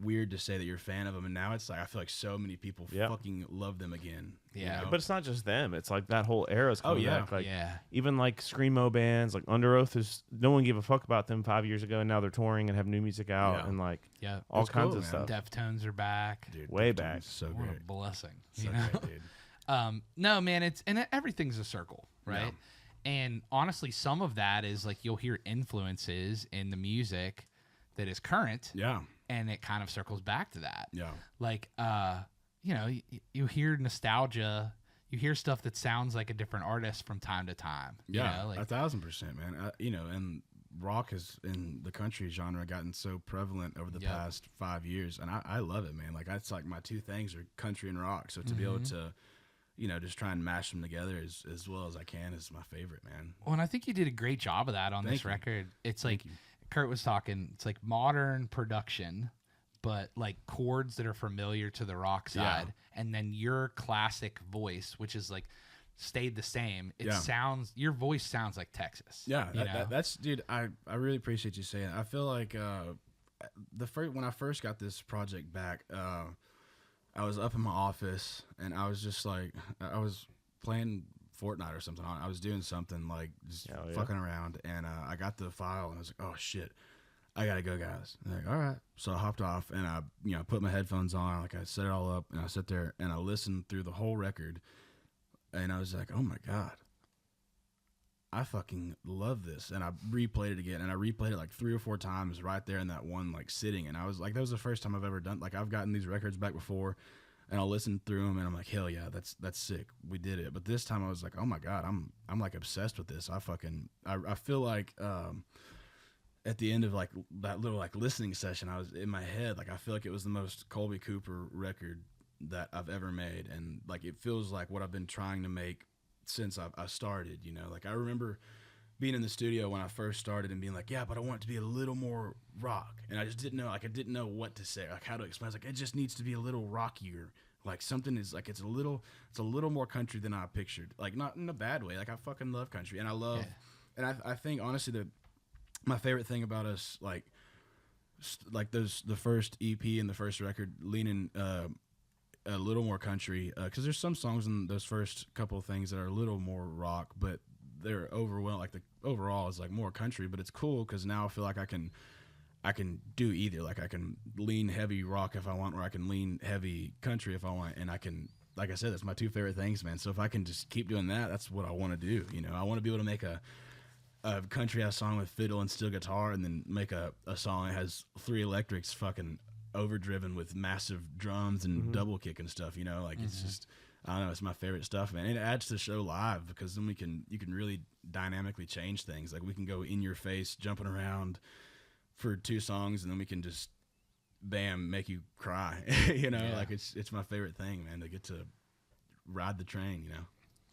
[SPEAKER 4] weird to say that you're a fan of them, and now it's like I feel like so many people
[SPEAKER 3] Yeah.
[SPEAKER 4] fucking love them again.
[SPEAKER 2] Yeah.
[SPEAKER 4] you know?
[SPEAKER 3] But it's not just them. It's like that whole era's coming
[SPEAKER 4] yeah.
[SPEAKER 3] back. Like
[SPEAKER 2] yeah.
[SPEAKER 3] even like screamo bands, like Under Oath is no one gave a fuck about them 5 years ago, and now they're touring and have new music out
[SPEAKER 4] Yeah.
[SPEAKER 3] and like
[SPEAKER 2] Yeah.
[SPEAKER 3] all
[SPEAKER 4] It's
[SPEAKER 3] kinds
[SPEAKER 4] cool,
[SPEAKER 3] of
[SPEAKER 4] man.
[SPEAKER 3] stuff.
[SPEAKER 2] Deftones are back.
[SPEAKER 4] Dude,
[SPEAKER 3] way
[SPEAKER 4] Deftones
[SPEAKER 3] back.
[SPEAKER 4] is so
[SPEAKER 2] What
[SPEAKER 4] great.
[SPEAKER 2] a blessing.
[SPEAKER 4] So
[SPEAKER 2] You know?
[SPEAKER 4] great, dude.
[SPEAKER 2] No, man, everything's a circle, right? And honestly, some of that is like you'll hear influences in the music that is current,
[SPEAKER 4] Yeah,
[SPEAKER 2] and it kind of circles back to that.
[SPEAKER 4] yeah,
[SPEAKER 2] Like, you know, you hear nostalgia, you hear stuff that sounds like a different artist from time to time.
[SPEAKER 4] yeah.
[SPEAKER 2] You know? Like,
[SPEAKER 4] 1,000%, man. You know, and rock has in the country genre gotten so prevalent over the
[SPEAKER 2] Yep.
[SPEAKER 4] past 5 years, and I love it, man. Like that's like my two things are country and rock. So to be able to, you know, just try and mash them together as well as I can is my favorite, man.
[SPEAKER 2] well, and I think you did a great job of that on
[SPEAKER 4] Thank
[SPEAKER 2] this
[SPEAKER 4] you.
[SPEAKER 2] record. It's like
[SPEAKER 4] you.
[SPEAKER 2] Kurt was talking, it's like modern production, but like chords that are familiar to the rock
[SPEAKER 4] Yeah.
[SPEAKER 2] side, and then your classic voice, which is like stayed the same. It
[SPEAKER 4] Yeah.
[SPEAKER 2] sounds, your voice sounds like Texas.
[SPEAKER 4] Yeah,
[SPEAKER 2] you know?
[SPEAKER 4] that's dude. I really appreciate you saying that. I feel like when I first got this project back, I was up in my office and I was just like I was playing Fortnite or something. I was doing something like just
[SPEAKER 3] Hell yeah.
[SPEAKER 4] fucking around, and I got the file and I was like, oh shit, I gotta go, guys. And they're like, all right. So I hopped off and I put my headphones on, like I set it all up, and I sat there and I listened through the whole record, and I was like, oh my god, I fucking love this. And I replayed it again, and I replayed it like 3 or 4 times right there in that one like sitting, and I was like, that was the first time I've ever done, like I've gotten these records back before, and I'll listen through them and I'm like, hell yeah, that's sick, we did it. But this time I was like, oh my god, I'm like obsessed with this. I feel like at the end of like that little like listening session, I was in my head, like I feel like it was the most Kolby Cooper record that I've ever made, and like it feels like what I've been trying to make since I started. You know, like I remember being in the studio when I first started and being like, yeah, but I want it to be a little more rock, and I just didn't know, like I didn't know what to say, like how to explain. I was like, it just needs to be a little rockier. Like something is like it's a little more country than I pictured. Like not in a bad way. Like I fucking love country, and I love, and I think honestly that my favorite thing about us, like the first EP and the first record, leaning a little more country, because there's some songs in those first couple of things that are a little more rock, but they're overwhelmed. Like the overall is like more country, but it's cool because now I feel like I can do either. Like I can lean heavy rock if I want, or I can lean heavy country if I want, and I can, like I said, that's my two favorite things, man. So if I can just keep doing that, that's what I want to do. You know, I want to be able to make a country ass song with fiddle and steel guitar, and then make a song that has 3 electrics fucking overdriven with massive drums and double kick and stuff. You know, like it's just, I don't know, it's my favorite stuff, man. And it adds to the show live because then you can really dynamically change things. Like we can go in your face, jumping around for 2 songs, and then we can just bam make you cry. You know, like it's my favorite thing, man, to get to ride the train. You know.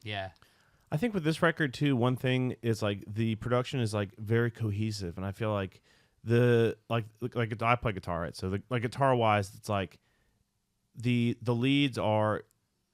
[SPEAKER 2] Yeah.
[SPEAKER 3] I think with this record too, one thing is like the production is like very cohesive, and I feel like like I play guitar, right? So like guitar wise, it's like the leads are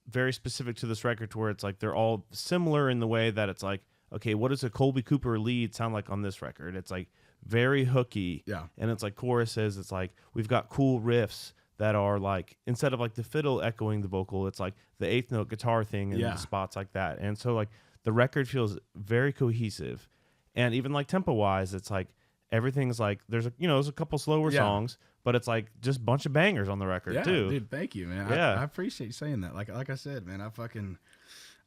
[SPEAKER 3] very specific to this record, to where it's like they're all similar in the way that it's like, okay, what does a Kolby Cooper lead sound like on this record? It's like very hooky, and it's like choruses. It's like we've got cool riffs that are like, instead of like the fiddle echoing the vocal, it's like the 8th note guitar thing and spots like that. And so like the record feels very cohesive, and even like tempo wise, it's like everything's like there's a couple slower songs, but it's like just a bunch of bangers on the record too.
[SPEAKER 4] Dude, thank you, man. I appreciate you saying that. Like I said, man,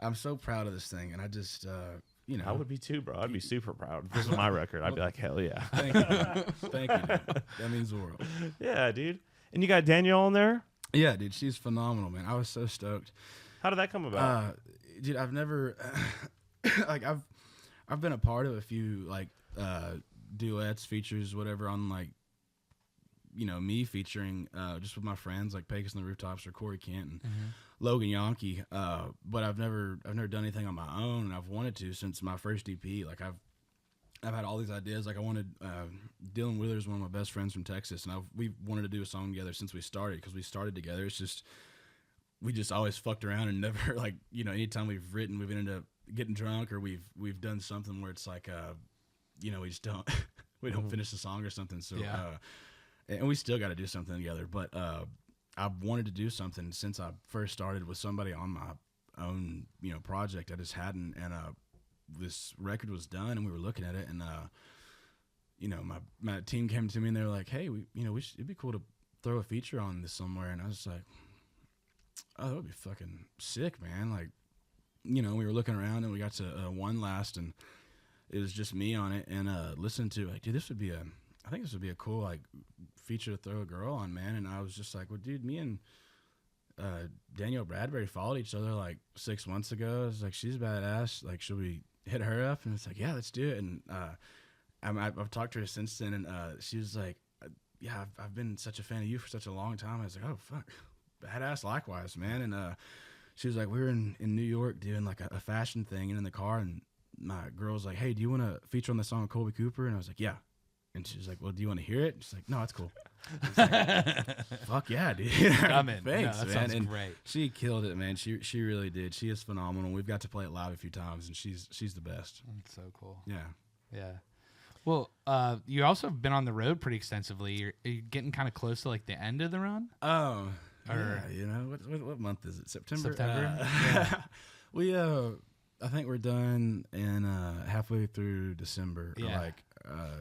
[SPEAKER 4] I'm so proud of this thing, and I just you know,
[SPEAKER 3] I would be too, bro. I'd be super proud. If this was my record, I'd be like, hell yeah.
[SPEAKER 4] Thank you, dude. Thank you, dude. That means the world.
[SPEAKER 3] Yeah, dude. And you got Danielle on there?
[SPEAKER 4] Yeah, dude. She's phenomenal, man. I was so stoked.
[SPEAKER 3] How did that come about?
[SPEAKER 4] Dude, I've never like I've been a part of a few like duets, features, whatever, on like, you know, me featuring just with my friends like Pecos and the Rooftops or Corey Kent and Logan Yonke, but I've never done anything on my own, and I've wanted to since my first EP. Like I've had all these ideas. Like I wanted, Dylan Wheeler's one of my best friends from Texas, and we wanted to do a song together since we started, because we started together. It's just, we just always fucked around and never, like, you know, anytime we've written, we've ended up getting drunk, or we've done something where it's like, you know, we just don't, we don't finish the song or something. So, and we still got to do something together. But I've wanted to do something since I first started with somebody on my own, you know, project. I just hadn't, and this record was done, and we were looking at it, and you know, my team came to me and they were like, "Hey, it'd be cool to throw a feature on this somewhere." And I was like, "Oh, that would be fucking sick, man!" Like, you know, we were looking around and we got to One Last, and it was just me on it, and listened to, like, dude, I think this would be a cool like feature to throw a girl on, man. And I was just like, well, dude, me and Danielle Bradbury followed each other like 6 months ago. I was like, she's badass. Like, should we hit her up? And it's like, yeah, let's do it. And I've talked to her since then, and she was like, yeah, I've been such a fan of you for such a long time. I was like, oh, fuck, badass likewise, man. And she was like, we were in New York doing like a fashion thing, and in the car, and my girl's like, hey, do you want to feature on the song Kolby Cooper? And I was like, yeah. And she's like, well, do you want to hear it? She's like, no, it's cool. Like, fuck yeah, dude.
[SPEAKER 2] I'm in.
[SPEAKER 4] Thanks,
[SPEAKER 2] no, that
[SPEAKER 4] man.
[SPEAKER 2] sounds
[SPEAKER 4] And
[SPEAKER 2] great.
[SPEAKER 4] she killed it, man. She really did. She is phenomenal. We've got to play it live a few times, and she's the best.
[SPEAKER 2] That's so cool.
[SPEAKER 4] Yeah.
[SPEAKER 2] Yeah. Well, you also have been on the road pretty extensively. You're getting kind of close to like the end of the run.
[SPEAKER 4] Oh, yeah. You know, what month is it? September.
[SPEAKER 2] Yeah.
[SPEAKER 4] We I think we're done in halfway through December, or like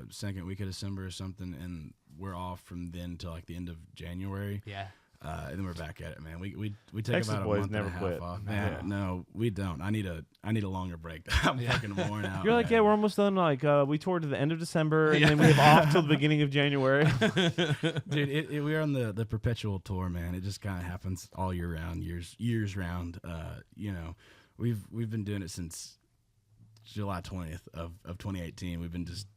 [SPEAKER 4] second week of December or something, and we're off from then till like the end of January.
[SPEAKER 2] Yeah.
[SPEAKER 4] And then we're back at it, man. We take
[SPEAKER 3] Texas
[SPEAKER 4] about a
[SPEAKER 3] boys
[SPEAKER 4] month
[SPEAKER 3] never
[SPEAKER 4] and a half
[SPEAKER 3] quit.
[SPEAKER 4] off. Man, no, we don't. I need a longer break. I'm fucking worn out.
[SPEAKER 3] You're like,
[SPEAKER 4] man.
[SPEAKER 3] yeah, we're almost done. Like, we toured to the end of December, and then we have off till the beginning of January.
[SPEAKER 4] Dude, we're on the perpetual tour, man. It just kind of happens all year round, years round. You know, we've been doing it since July 20th of 2018. We've been just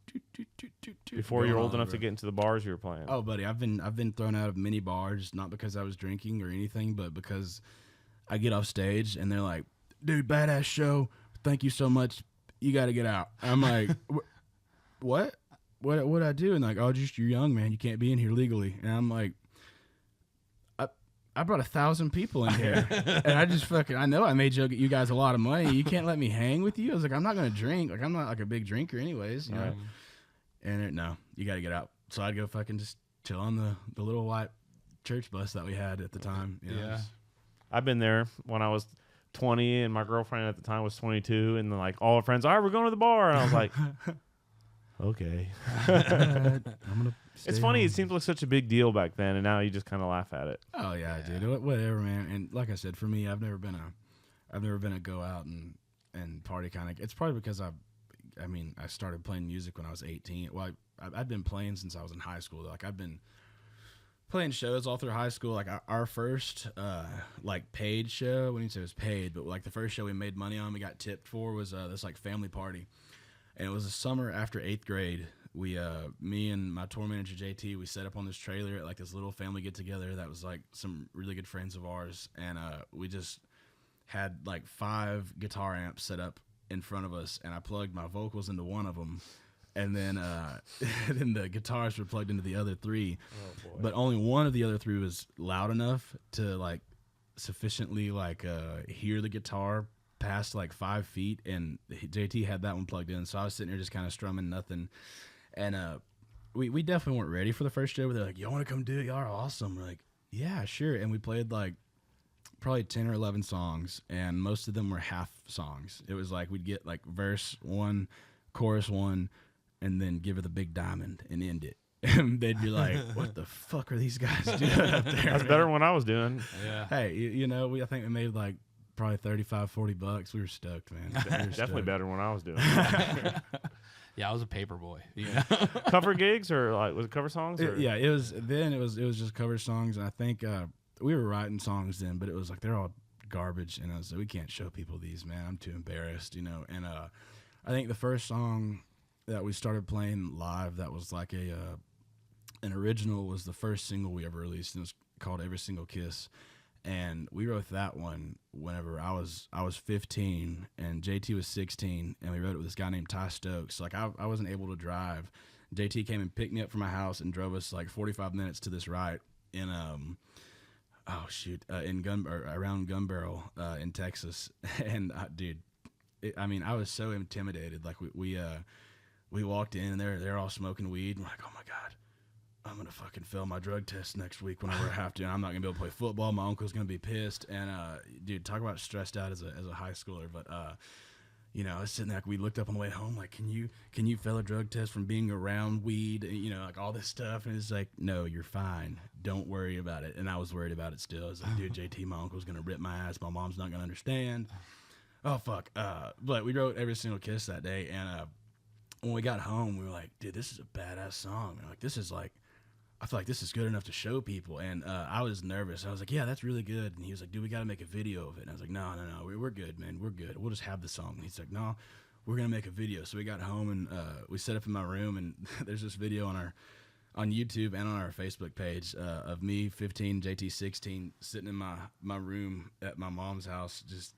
[SPEAKER 3] Before you're old enough to get into the bars you were playing.
[SPEAKER 4] Oh, buddy, I've been thrown out of many bars, not because I was drinking or anything, but because I get off stage and they're like, "Dude, badass show. Thank you so much. You got to get out." I'm like, "What? What I do?" And like, "Oh, just you're young, man. You can't be in here legally." And I'm like, I brought 1,000 people in here, and I know I made you guys a lot of money. You can't let me hang with you. I was like, I'm not gonna drink. Like, I'm not like a big drinker, anyways. You know. And no, you got to get out. So I'd go fucking just chill on the little white church bus that we had at the time. You know,
[SPEAKER 2] Yeah.
[SPEAKER 3] I've been there when I was 20 and my girlfriend at the time was 22, and then like all our friends, all right, we're going to the bar, and I was like, okay.
[SPEAKER 4] I'm gonna.
[SPEAKER 3] It's funny. It seems like such a big deal back then, and now you just kind of laugh at it.
[SPEAKER 4] Oh yeah, dude. Whatever, man. And like I said, for me, I've never been a go out and party kind of. It's probably because I started playing music when I was 18. Well, I've been playing since I was in high school. Like, I've been playing shows all through high school. Like, our first like paid show, I wouldn't say it was paid, but like the first show we made money on, we got tipped for, was this like family party, and it was the summer after 8th grade. We me and my tour manager JT, we set up on this trailer at like this little family get together that was like some really good friends of ours, and we just had like 5 guitar amps set up in front of us, and I plugged my vocals into one of them, and then then the guitars were plugged into the other 3.
[SPEAKER 3] Oh, boy.
[SPEAKER 4] But only one of the other 3 was loud enough to like sufficiently like hear the guitar past like 5 feet, and JT had that one plugged in, so I was sitting there just kind of strumming nothing, and we definitely weren't ready for the first show, but they're like, "Y'all want to come do it? Y'all are awesome." We're like, "Yeah, sure," and we played like probably 10 or 11 songs, and most of them were half songs. It was like we'd get like verse 1, chorus 1, and then give it the big diamond and end it. And they'd be like, "What the fuck are these guys doing up there?"
[SPEAKER 3] That's better than what I was doing.
[SPEAKER 2] Yeah.
[SPEAKER 4] Hey, you know, I think we made like probably $35-$40. We were stoked, man.
[SPEAKER 3] Definitely better than what I was doing.
[SPEAKER 2] Yeah, I was a paper boy. Yeah.
[SPEAKER 3] Cover gigs or like was it cover songs? Or?
[SPEAKER 4] Yeah, it was just cover songs, and I think we were writing songs then, but it was like they're all garbage, and I was like, we can't show people these, man. I'm too embarrassed, you know. And I think the first song that we started playing live that was like an original was the first single we ever released, and it was called "Every Single Kiss." And we wrote that one whenever I was 15 and JT was 16, and we wrote it with this guy named Ty Stokes. Like, I wasn't able to drive. JT came and picked me up from my house and drove us like 45 minutes to this ride in around Gun Barrel in Texas. And dude, I was so intimidated. Like, we walked in and they're all smoking weed. And we're like, "Oh my God, I'm going to fucking fail my drug test next week whenever I have to. And I'm not going to be able to play football. My uncle's going to be pissed." And, dude, talk about stressed out as a high schooler. But, you know, I was sitting there, we looked up on the way home, like, can you fail a drug test from being around weed? And, you know, like all this stuff. And it's like, "No, you're fine. Don't worry about it." And I was worried about it still. I was like, "Dude, JT, my uncle's going to rip my ass. My mom's not going to understand." Oh, fuck. But we wrote Every Single Kiss that day. And when we got home, we were like, "Dude, this is a badass song." And like, I feel like this is good enough to show people. And I was nervous. I was like, "Yeah, that's really good." And he was like, "Dude, we got to make a video of it." And I was like, No, we're good, man. We're good. We'll just have the song." And he's like, "No, we're going to make a video." So we got home and we set up in my room, and there's this video on YouTube and on our Facebook page of me 15, JT 16, sitting in my room at my mom's house, just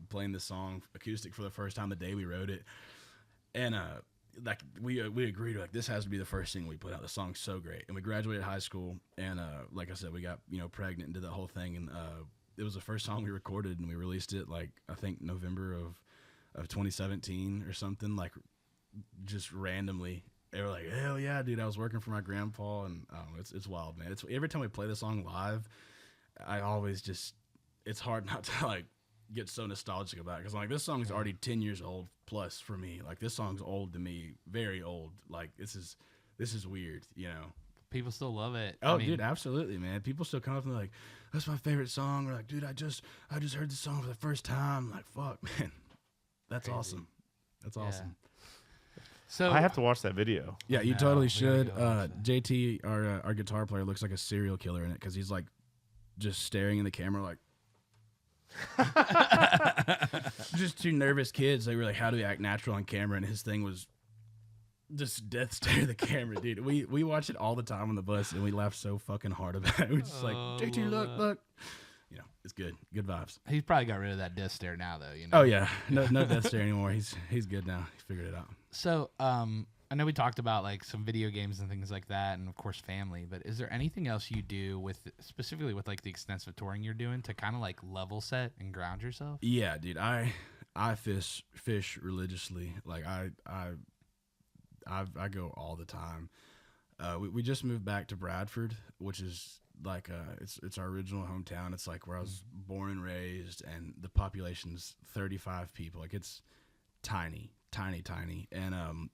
[SPEAKER 4] playing the song acoustic for the first time the day we wrote it. And like we agreed, like, this has to be the first thing we put out. The song's so great. And we graduated high school, and like I said, we got, you know, pregnant and did that whole thing, and it was the first song we recorded, and we released it like I think November of 2017 or something, like just randomly. They were like, "Hell yeah, dude!" I was working for my grandpa, and it's wild, man. It's every time we play the song live, I always just, it's hard not to like get so nostalgic about it, because like this song is already 10 years old plus for me. Like, this song's old to me, very old. Like, this is weird, you know.
[SPEAKER 2] People still love it.
[SPEAKER 4] Oh, dude, absolutely, man. People still come up and like, "That's my favorite song." Or like, "Dude, I just heard the song for the first time." I'm like, fuck, man, that's crazy. Awesome. That's awesome.
[SPEAKER 2] So
[SPEAKER 3] I have to watch that video.
[SPEAKER 4] Yeah, you totally should.
[SPEAKER 2] that.
[SPEAKER 4] JT, our guitar player, looks like a serial killer in it, because he's like just staring in the camera like. Just two nervous kids. They were like, "How do we act natural on camera?" And his thing was just death stare at the camera, dude. We watch it all the time on the bus, and we laugh so fucking hard about it. We're just like, JT, look. You know, it's good vibes.
[SPEAKER 2] He's probably got rid of that death stare now, though. You know.
[SPEAKER 4] Oh yeah, no death stare anymore. He's good now. He figured it out.
[SPEAKER 2] So, I know we talked about like some video games and things like that, and of course family. But is there anything else you do specifically with like the extensive touring you're doing to kind of like level set and ground yourself?
[SPEAKER 4] Yeah, dude. I fish religiously. Like I go all the time. We just moved back to Bradford, which is like it's our original hometown. It's like where I was born and raised, and the population's 35 people. Like it's tiny, and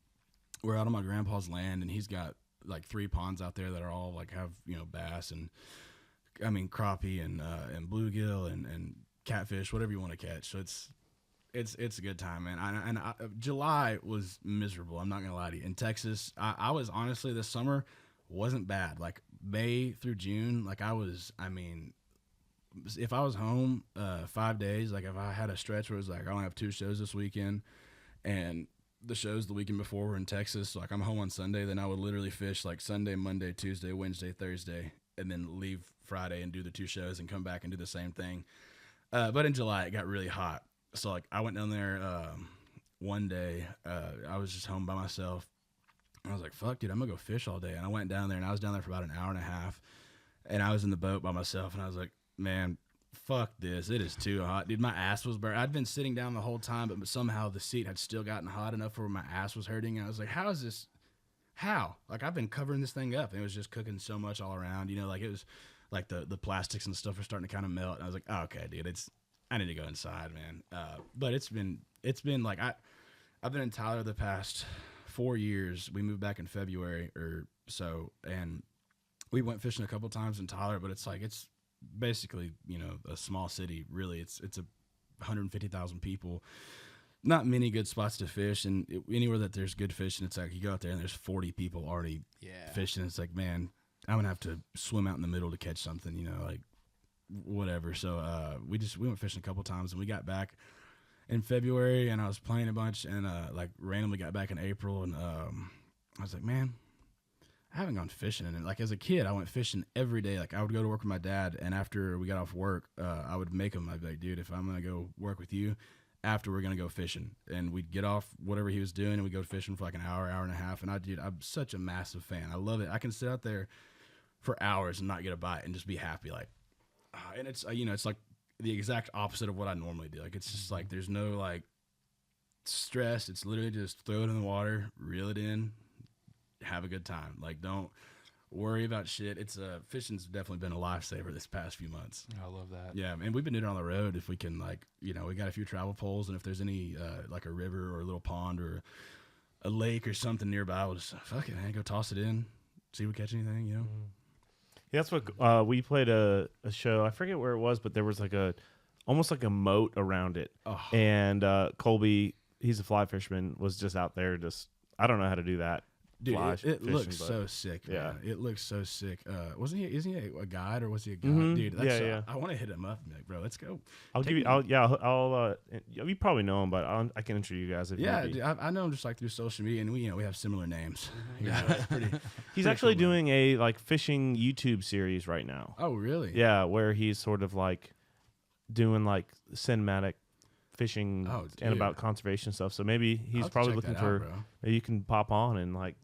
[SPEAKER 4] we're out on my grandpa's land, and he's got like 3 ponds out there that are all like have bass and crappie and bluegill and catfish, whatever you want to catch. So it's a good time, man. July was miserable. I'm not gonna lie to you. In Texas, I was honestly this summer wasn't bad. Like May through June, like if I was home 5 days, like if I had a stretch where it was like I only have 2 shows this weekend, and the shows the weekend before were in Texas, so like I'm home on Sunday, then I would literally fish like Sunday, Monday, Tuesday, Wednesday, Thursday, and then leave Friday and do the 2 shows and come back and do the same thing. But in July, it got really hot. So like I went down there one day. I was just home by myself. I was like, fuck, dude, I'm going to go fish all day. And I went down there, and I was down there for about an hour and a half. And I was in the boat by myself, and I was like, man, fuck this. It is too hot. Dude, my ass was burnt. I'd been sitting down the whole time, but somehow the seat had still gotten hot enough where my ass was hurting. And I was like, how is this? How? Like, I've been covering this thing up, and it was just cooking so much all around. Like, it was like the plastics and stuff were starting to kind of melt. And I was like, oh, okay, dude, I need to go inside, man. But it's been like I've been in Tyler the past 4 years. We moved back in February or so, and we went fishing a couple times in Tyler, but it's basically, a small city, really. It's 150,000 people. Not many good spots to fish, and anywhere that there's good fishing, it's like you go out there and there's 40 people already fishing. It's like, man, I'm going to have to swim out in the middle to catch something, like whatever. So we went fishing a couple times, and we got back in February, and I was playing a bunch, and like randomly got back in April, and I was like, man, I haven't gone fishing. And like as a kid, I went fishing every day. Like I would go to work with my dad, and after we got off work, I would make him. I'd be like, dude, if I'm gonna go work with you, after we're gonna go fishing, and we'd get off whatever he was doing, and we'd go fishing for like an hour and a half. And I'm such a massive fan. I love it. I can sit out there for hours and not get a bite and just be happy. Like, and it's it's like the exact opposite of what I normally do. Like it's just like there's no like stress. It's literally just throw it in the water, reel it in, have a good time. Like don't worry about shit. It's fishing's definitely been a lifesaver this past few months.
[SPEAKER 2] I love that.
[SPEAKER 4] Yeah, and we've been doing it on the road if we can. Like we got a few travel poles, and if there's any like a river or a little pond or a lake or something nearby, we'll just fuck it, man, go toss it in, see if we catch anything.
[SPEAKER 3] Yeah, that's what we played a show. I forget where it was, but there was like almost like a moat around it. Oh. And Kolby, he's a fly fisherman, was just out there. I don't know how to do that.
[SPEAKER 4] Dude, it looks so sick. Man. Yeah, it looks so sick. Isn't he a guide or was he a guide?
[SPEAKER 3] Mm-hmm.
[SPEAKER 4] Dude, yeah. I want to hit him up and be like, bro, let's go.
[SPEAKER 3] I'll you probably know him, but I can introduce you guys. If
[SPEAKER 4] dude, I know him just like through social media, and we have similar names.
[SPEAKER 3] Mm-hmm. He's actually doing a like fishing YouTube series right now.
[SPEAKER 4] Oh, really?
[SPEAKER 3] Yeah, where he's sort of like doing like cinematic fishing and about conservation stuff. So maybe he's probably looking for maybe you can pop on and like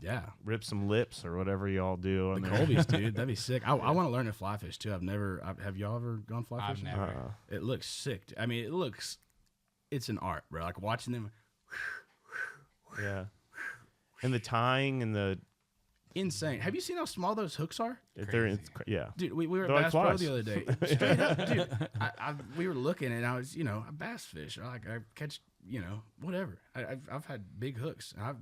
[SPEAKER 3] rip some lips or whatever y'all do.
[SPEAKER 4] The Kolbys, dude, that'd be sick. I want to learn to fly fish too. Have y'all ever gone fly fishing?
[SPEAKER 2] I've never.
[SPEAKER 4] It looks sick. I mean, it's an art, bro. Like watching them.
[SPEAKER 3] Yeah, and the tying and the.
[SPEAKER 4] Insane. Have you seen how small those hooks are?
[SPEAKER 3] Dude,
[SPEAKER 4] we were at Bass Pro the other day. Straight up, dude. We were looking, and I was, a bass fish. I catch, whatever. I've had big hooks. I've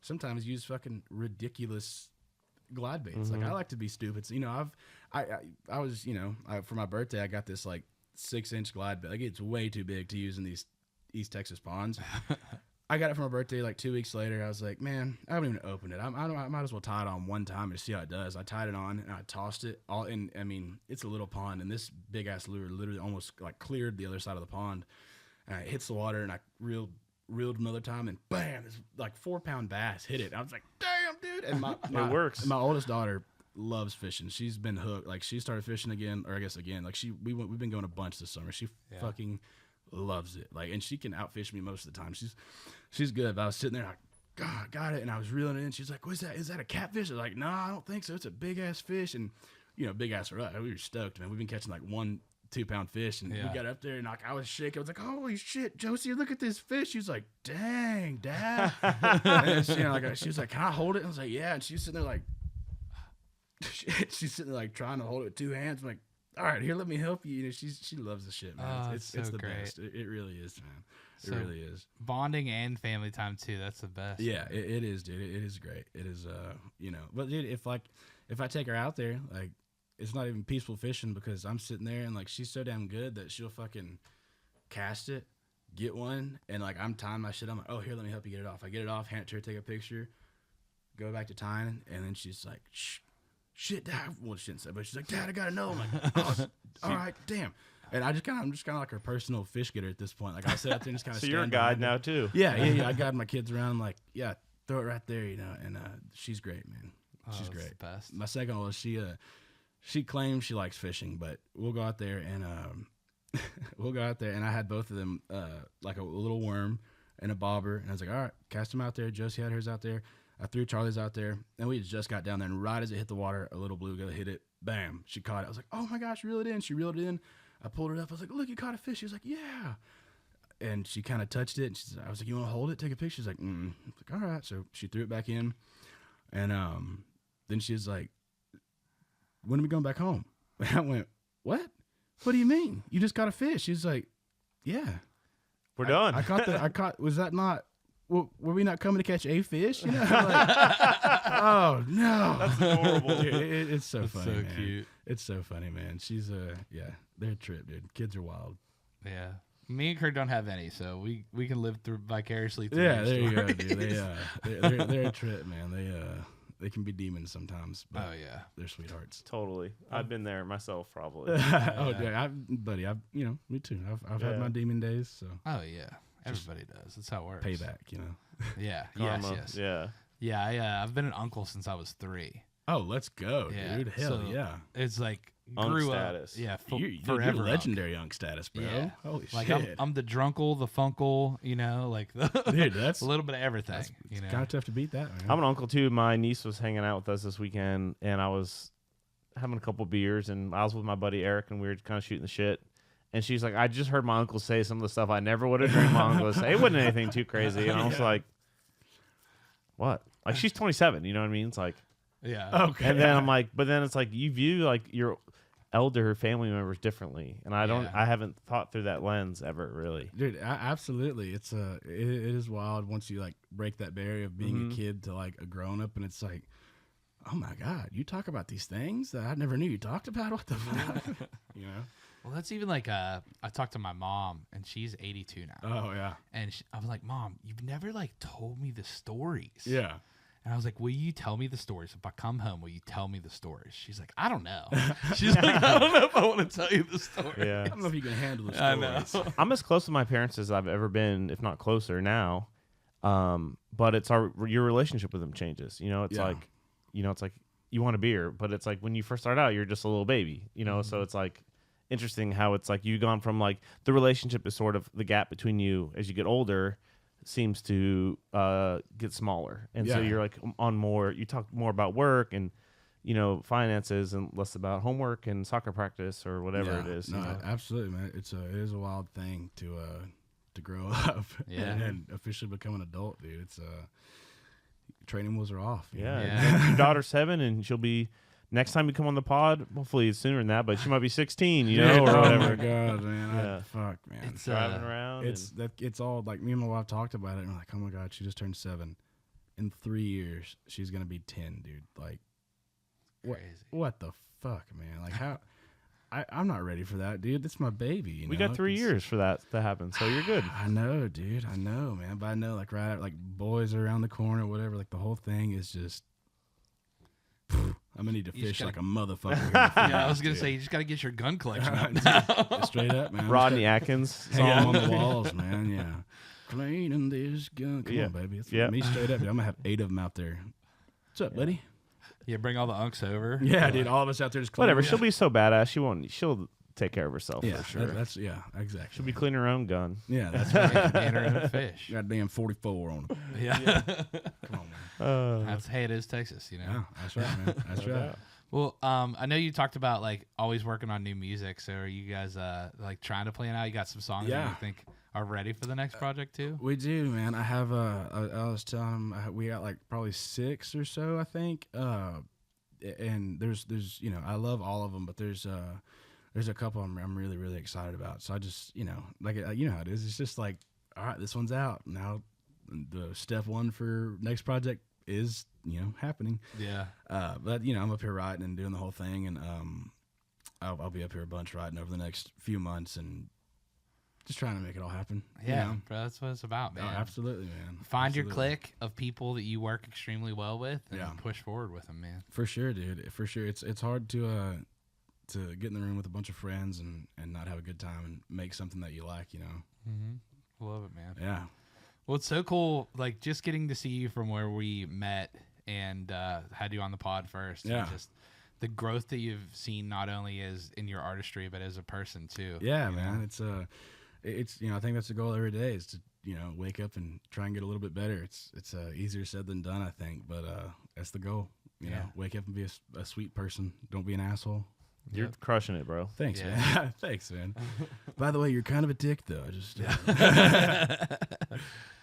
[SPEAKER 4] sometimes used fucking ridiculous glide baits. Mm-hmm. Like I like to be stupid. So, I was, for my birthday, I got this like 6-inch glide bait. Like it's way too big to use in these East Texas ponds. I got it for my birthday like 2 weeks later. I was like, man, I haven't even opened it. I might as well tie it on one time and see how it does. I tied it on and I tossed it all in. I mean, it's a little pond, and this big ass lure literally almost like cleared the other side of the pond. And it hits the water, and I reeled reeled another time, and bam, this like 4-pound bass hit it. I was like, damn, dude. And
[SPEAKER 3] It works.
[SPEAKER 4] My oldest daughter loves fishing. She's been hooked. Like she started fishing again, or I guess again. Like we've been going a bunch this summer. She fucking loves it. Like, and she can outfish me most of the time. She's good. But I was sitting there like, God, got it, and I was reeling it in. She's like, "What's that? Is that a catfish?" I was like, "No, I don't think so. It's a big ass fish." And big ass for us. We were stoked, man. We've been catching like 1-2 pound fish, and we got up there, and like I was shaking. I was like, "Holy shit, Josie, look at this fish!" She was like, "Dang, Dad." And she was like, "Can I hold it?" I was like, "Yeah." And she's sitting there like, she's sitting there like trying to hold it with 2 hands. I'm like, "All right, here, let me help you." she loves the shit, man.
[SPEAKER 2] Oh,
[SPEAKER 4] it's
[SPEAKER 2] so
[SPEAKER 4] the
[SPEAKER 2] great.
[SPEAKER 4] best. It really is, man.
[SPEAKER 2] So
[SPEAKER 4] it really is.
[SPEAKER 2] Bonding and family time too. That's the best.
[SPEAKER 4] Yeah, it is, dude. It is great. It is, But dude, if I take her out there, like, it's not even peaceful fishing because I'm sitting there and like she's so damn good that she'll fucking cast it, get one, and like I'm tying my shit. I'm like, "Oh, here, let me help you get it off." I get it off, hand it to her, take a picture, go back to tying, and then she's like, "Shit, Dad." Well, she didn't say, but she's like, "Dad, I gotta know." I'm like, "Oh, all right, damn." And I'm just kind of like her personal fish getter at this point. Like I sit out there and just kind of.
[SPEAKER 3] So you're a guide now too.
[SPEAKER 4] Yeah. I guide my kids around. I'm like, yeah, throw it right there, and she's great, man. She's great.
[SPEAKER 2] The best.
[SPEAKER 4] My second oldest, she claims she likes fishing, but we'll go out there and I had both of them like a little worm and a bobber, and I was like, all right, cast them out there. Josie had hers out there. I threw Charlie's out there, and we just got down there, and right as it hit the water, a little bluegill hit it. Bam! She caught it. I was like, oh my gosh, reel it in. She reeled it in. I pulled it up. I was like, look, you caught a fish. She was like, yeah. And she kind of touched it. And I was like, you want to hold it? Take a picture? She's like, I was like, all right. So she threw it back in. And then she was like, when are we going back home? And I went, what? What do you mean? You just caught a fish. She was like, yeah.
[SPEAKER 3] We're done.
[SPEAKER 4] Was that not, were we not coming to catch a fish? I'm like, oh, no.
[SPEAKER 3] That's adorable.
[SPEAKER 4] Dude, it's so funny,
[SPEAKER 2] so
[SPEAKER 4] man.
[SPEAKER 2] cute.
[SPEAKER 4] It's so funny, man. She's they're a trip, dude. Kids are wild.
[SPEAKER 2] Yeah. Me and Kurt don't have any, so we can live through vicariously through
[SPEAKER 4] Yeah,
[SPEAKER 2] their
[SPEAKER 4] there you go,
[SPEAKER 2] stories.
[SPEAKER 4] dude. They're a trip, man. They can be demons sometimes, but they're sweethearts.
[SPEAKER 3] Totally. I've been there myself, probably.
[SPEAKER 4] Oh, yeah, buddy. Me too. I've had my demon days, so.
[SPEAKER 2] Oh yeah, everybody does. That's how it works.
[SPEAKER 4] Payback,
[SPEAKER 2] Yeah.
[SPEAKER 3] Karma.
[SPEAKER 2] Yes.
[SPEAKER 3] Yeah.
[SPEAKER 2] Yeah. I've been an uncle since I was 3.
[SPEAKER 4] Oh, let's go,
[SPEAKER 2] Yeah,
[SPEAKER 4] dude. Hell
[SPEAKER 2] so
[SPEAKER 4] yeah.
[SPEAKER 2] It's like
[SPEAKER 3] Unk
[SPEAKER 2] grew
[SPEAKER 3] status.
[SPEAKER 2] up. Yeah,
[SPEAKER 4] You're
[SPEAKER 2] forever.
[SPEAKER 4] legendary young status, bro.
[SPEAKER 2] Yeah.
[SPEAKER 4] Holy
[SPEAKER 2] Like
[SPEAKER 4] shit.
[SPEAKER 2] I'm the drunkle, the funkle, like
[SPEAKER 4] Dude, that's
[SPEAKER 2] a little bit of everything.
[SPEAKER 4] It's kind of tough to beat that, man.
[SPEAKER 3] I'm an uncle too. My niece was hanging out with us this weekend, and I was having a couple beers, and I was with my buddy Eric, and we were kind of shooting the shit. And she's like, I just heard my uncle say some of the stuff I never would have dreamed my uncle would say. It wasn't anything too crazy. And I was like, what? Like, she's 27, you know what I mean? It's like,
[SPEAKER 2] yeah.
[SPEAKER 4] Okay.
[SPEAKER 3] and then I'm like, but then it's like, you view like your elder family members differently. And I haven't thought through that lens ever, really.
[SPEAKER 4] Dude, absolutely. It is wild once you like break that barrier of being a kid to like a grown up, and it's like, oh my God, you talk about these things that I never knew you talked about. What the fuck?
[SPEAKER 2] Well, that's even like I talked to my mom, and she's 82 now.
[SPEAKER 4] Oh yeah.
[SPEAKER 2] And I was like, Mom, you've never like told me the stories.
[SPEAKER 4] Yeah.
[SPEAKER 2] And I was like, will you tell me the stories? If I come home, will you tell me the stories? She's like, I don't know. She's like, I don't know if I want to tell you the story.
[SPEAKER 3] Yeah.
[SPEAKER 4] I don't know if you can handle the
[SPEAKER 2] I
[SPEAKER 4] stories.
[SPEAKER 2] know.
[SPEAKER 3] I'm as close to my parents as I've ever been, if not closer now. But it's your relationship with them changes. It's like, it's like you want a beer, but it's like when you first start out, you're just a little baby, so it's like interesting how it's like you've gone from like the relationship is sort of the gap between you as you get older seems to get smaller. And so you're like on more, you talk more about work and, finances and less about homework and soccer practice or whatever it is.
[SPEAKER 4] No, absolutely, man. It is a wild thing to grow up and officially become an adult, dude. It's training wheels are off.
[SPEAKER 3] Yeah. Your daughter's 7 and she'll be, next time you come on the pod, hopefully it's sooner than that, but she might be 16, or whatever.
[SPEAKER 4] Oh my God, man. Fuck, man.
[SPEAKER 2] It's
[SPEAKER 3] driving around.
[SPEAKER 4] It's all like me and my wife talked about it and we're like, oh my God, she just turned 7. In 3 years, she's gonna be 10, dude. Like, what the fuck, man? Like how? I'm not ready for that, dude. That's my baby.
[SPEAKER 3] We got 3 years for that to happen, so you're good.
[SPEAKER 4] I know, dude. I know, man. But I know, like, right, like boys are around the corner, whatever. Like the whole thing is just. I'm gonna need to fish like a motherfucker.
[SPEAKER 2] I was gonna say you just gotta get your gun collection up now.
[SPEAKER 4] Straight up, man.
[SPEAKER 3] Rodney Atkins
[SPEAKER 4] Hang them on the walls, man. Yeah. cleaning this gun. Come
[SPEAKER 3] Yeah.
[SPEAKER 4] on, baby. It's
[SPEAKER 3] Yeah.
[SPEAKER 4] me straight up. Dude. I'm gonna have 8 of them out there. What's up, buddy?
[SPEAKER 2] Yeah, bring all the unks over.
[SPEAKER 4] Yeah, dude. All of us out there just cleaning.
[SPEAKER 3] Whatever. She'll be so badass. She'll take care of herself
[SPEAKER 4] Yeah,
[SPEAKER 3] for sure.
[SPEAKER 4] that's exactly.
[SPEAKER 3] She'll be cleaning her own gun.
[SPEAKER 4] Yeah, that's right.
[SPEAKER 2] And her own fish.
[SPEAKER 4] Goddamn 44 on them.
[SPEAKER 2] Yeah.
[SPEAKER 4] Come on, man.
[SPEAKER 2] Hey, it is Texas, you know.
[SPEAKER 4] Yeah, that's right, man. That's right.
[SPEAKER 2] Well, I know you talked about like always working on new music. So are you guys like trying to plan out? You got some songs that you think are ready for the next project too?
[SPEAKER 4] We do, man. I have I was telling them we got like probably 6 or so, I think. And there's you know, I love all of them, but there's a couple I'm really really excited about. So I just, you know, like you know how it is. It's just like, all right, this one's out now. The step 1 for next project is, you know, happening.
[SPEAKER 2] Yeah.
[SPEAKER 4] But you know, I'm up here writing and doing the whole thing, and I'll be up here a bunch writing over the next few months and just trying to make it all happen.
[SPEAKER 2] Yeah,
[SPEAKER 4] you know?
[SPEAKER 2] bro, that's what it's about, man.
[SPEAKER 4] Oh, absolutely, man.
[SPEAKER 2] Find your
[SPEAKER 4] Absolutely.
[SPEAKER 2] clique of people that you work extremely well with and push forward with them, man.
[SPEAKER 4] For sure, dude. For sure. It's hard to get in the room with a bunch of friends and not have a good time and make something that you like, you know.
[SPEAKER 2] Mm-hmm. Love it, man.
[SPEAKER 4] Yeah.
[SPEAKER 2] Well, it's so cool, like just getting to see you from where we met and had you on the pod first.
[SPEAKER 4] Yeah.
[SPEAKER 2] And just the growth that you've seen, not only as in your artistry, but as a person too.
[SPEAKER 4] Yeah,
[SPEAKER 2] you
[SPEAKER 4] man.
[SPEAKER 2] know?
[SPEAKER 4] It's you know, I think that's the goal every day is to, you know, wake up and try and get a little bit better. It's easier said than done, I think, but that's the goal. You know, wake up and be a sweet person. Don't be an asshole.
[SPEAKER 3] You're crushing it, bro.
[SPEAKER 4] Thanks, man. Thanks, man. By the way, you're kind of a dick, though. I just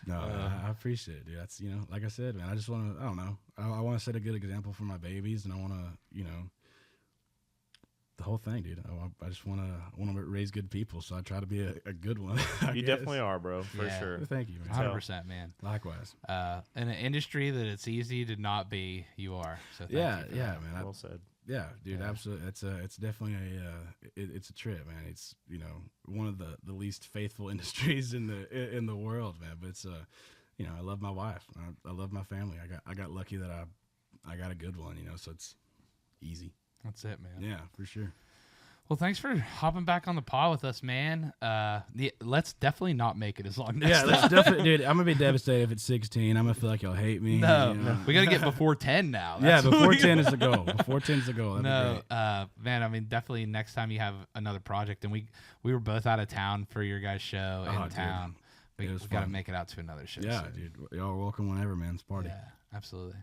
[SPEAKER 4] no, I appreciate it, dude. That's, you know, like I said, man. I just want to. I don't know. I want to set a good example for my babies, and I want to, you know, the whole thing, dude. I just want to raise good people, so I try to be a good one.
[SPEAKER 3] You definitely are, bro, for sure.
[SPEAKER 4] Thank you, man.
[SPEAKER 2] 100%, man.
[SPEAKER 4] Likewise.
[SPEAKER 2] In an industry that it's easy to not be, you are. So thank you for that.
[SPEAKER 4] man.
[SPEAKER 3] Well said.
[SPEAKER 4] Yeah, dude, absolutely. It's definitely it's a trip, man. It's, you know, one of the least faithful industries in the world, man. But it's you know, I love my wife. I love my family. I got lucky that I got a good one, you know. So it's easy.
[SPEAKER 2] That's it, man.
[SPEAKER 4] Yeah, for sure.
[SPEAKER 2] Well, thanks for hopping back on the pod with us, man. Let's definitely not make it as long next time.
[SPEAKER 4] Let's definitely, dude. I'm gonna be devastated if it's 16. I'm gonna feel like y'all hate me.
[SPEAKER 2] No,
[SPEAKER 4] you know?
[SPEAKER 2] we got to get before 10 now.
[SPEAKER 4] Yeah,
[SPEAKER 2] That's what
[SPEAKER 4] before
[SPEAKER 2] we
[SPEAKER 4] 10
[SPEAKER 2] gotta-
[SPEAKER 4] is the goal. Before 10 is the goal. That'd be
[SPEAKER 2] No,
[SPEAKER 4] great.
[SPEAKER 2] man. I mean, definitely next time you have another project, and we were both out of town for your guys' show
[SPEAKER 4] Oh,
[SPEAKER 2] in
[SPEAKER 4] dude.
[SPEAKER 2] town. We
[SPEAKER 4] It was
[SPEAKER 2] got to
[SPEAKER 4] fun.
[SPEAKER 2] make it out to another show.
[SPEAKER 4] Yeah,
[SPEAKER 2] soon.
[SPEAKER 4] dude. Y'all are welcome whenever, man. It's party.
[SPEAKER 2] Yeah, absolutely.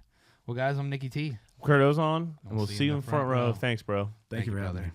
[SPEAKER 2] Well, guys, I'm Nicky T.
[SPEAKER 3] Kurt Ozan, and
[SPEAKER 2] We'll
[SPEAKER 3] we'll see you in front row. Thanks, bro.
[SPEAKER 4] Thank you for having
[SPEAKER 2] brother.
[SPEAKER 4] me.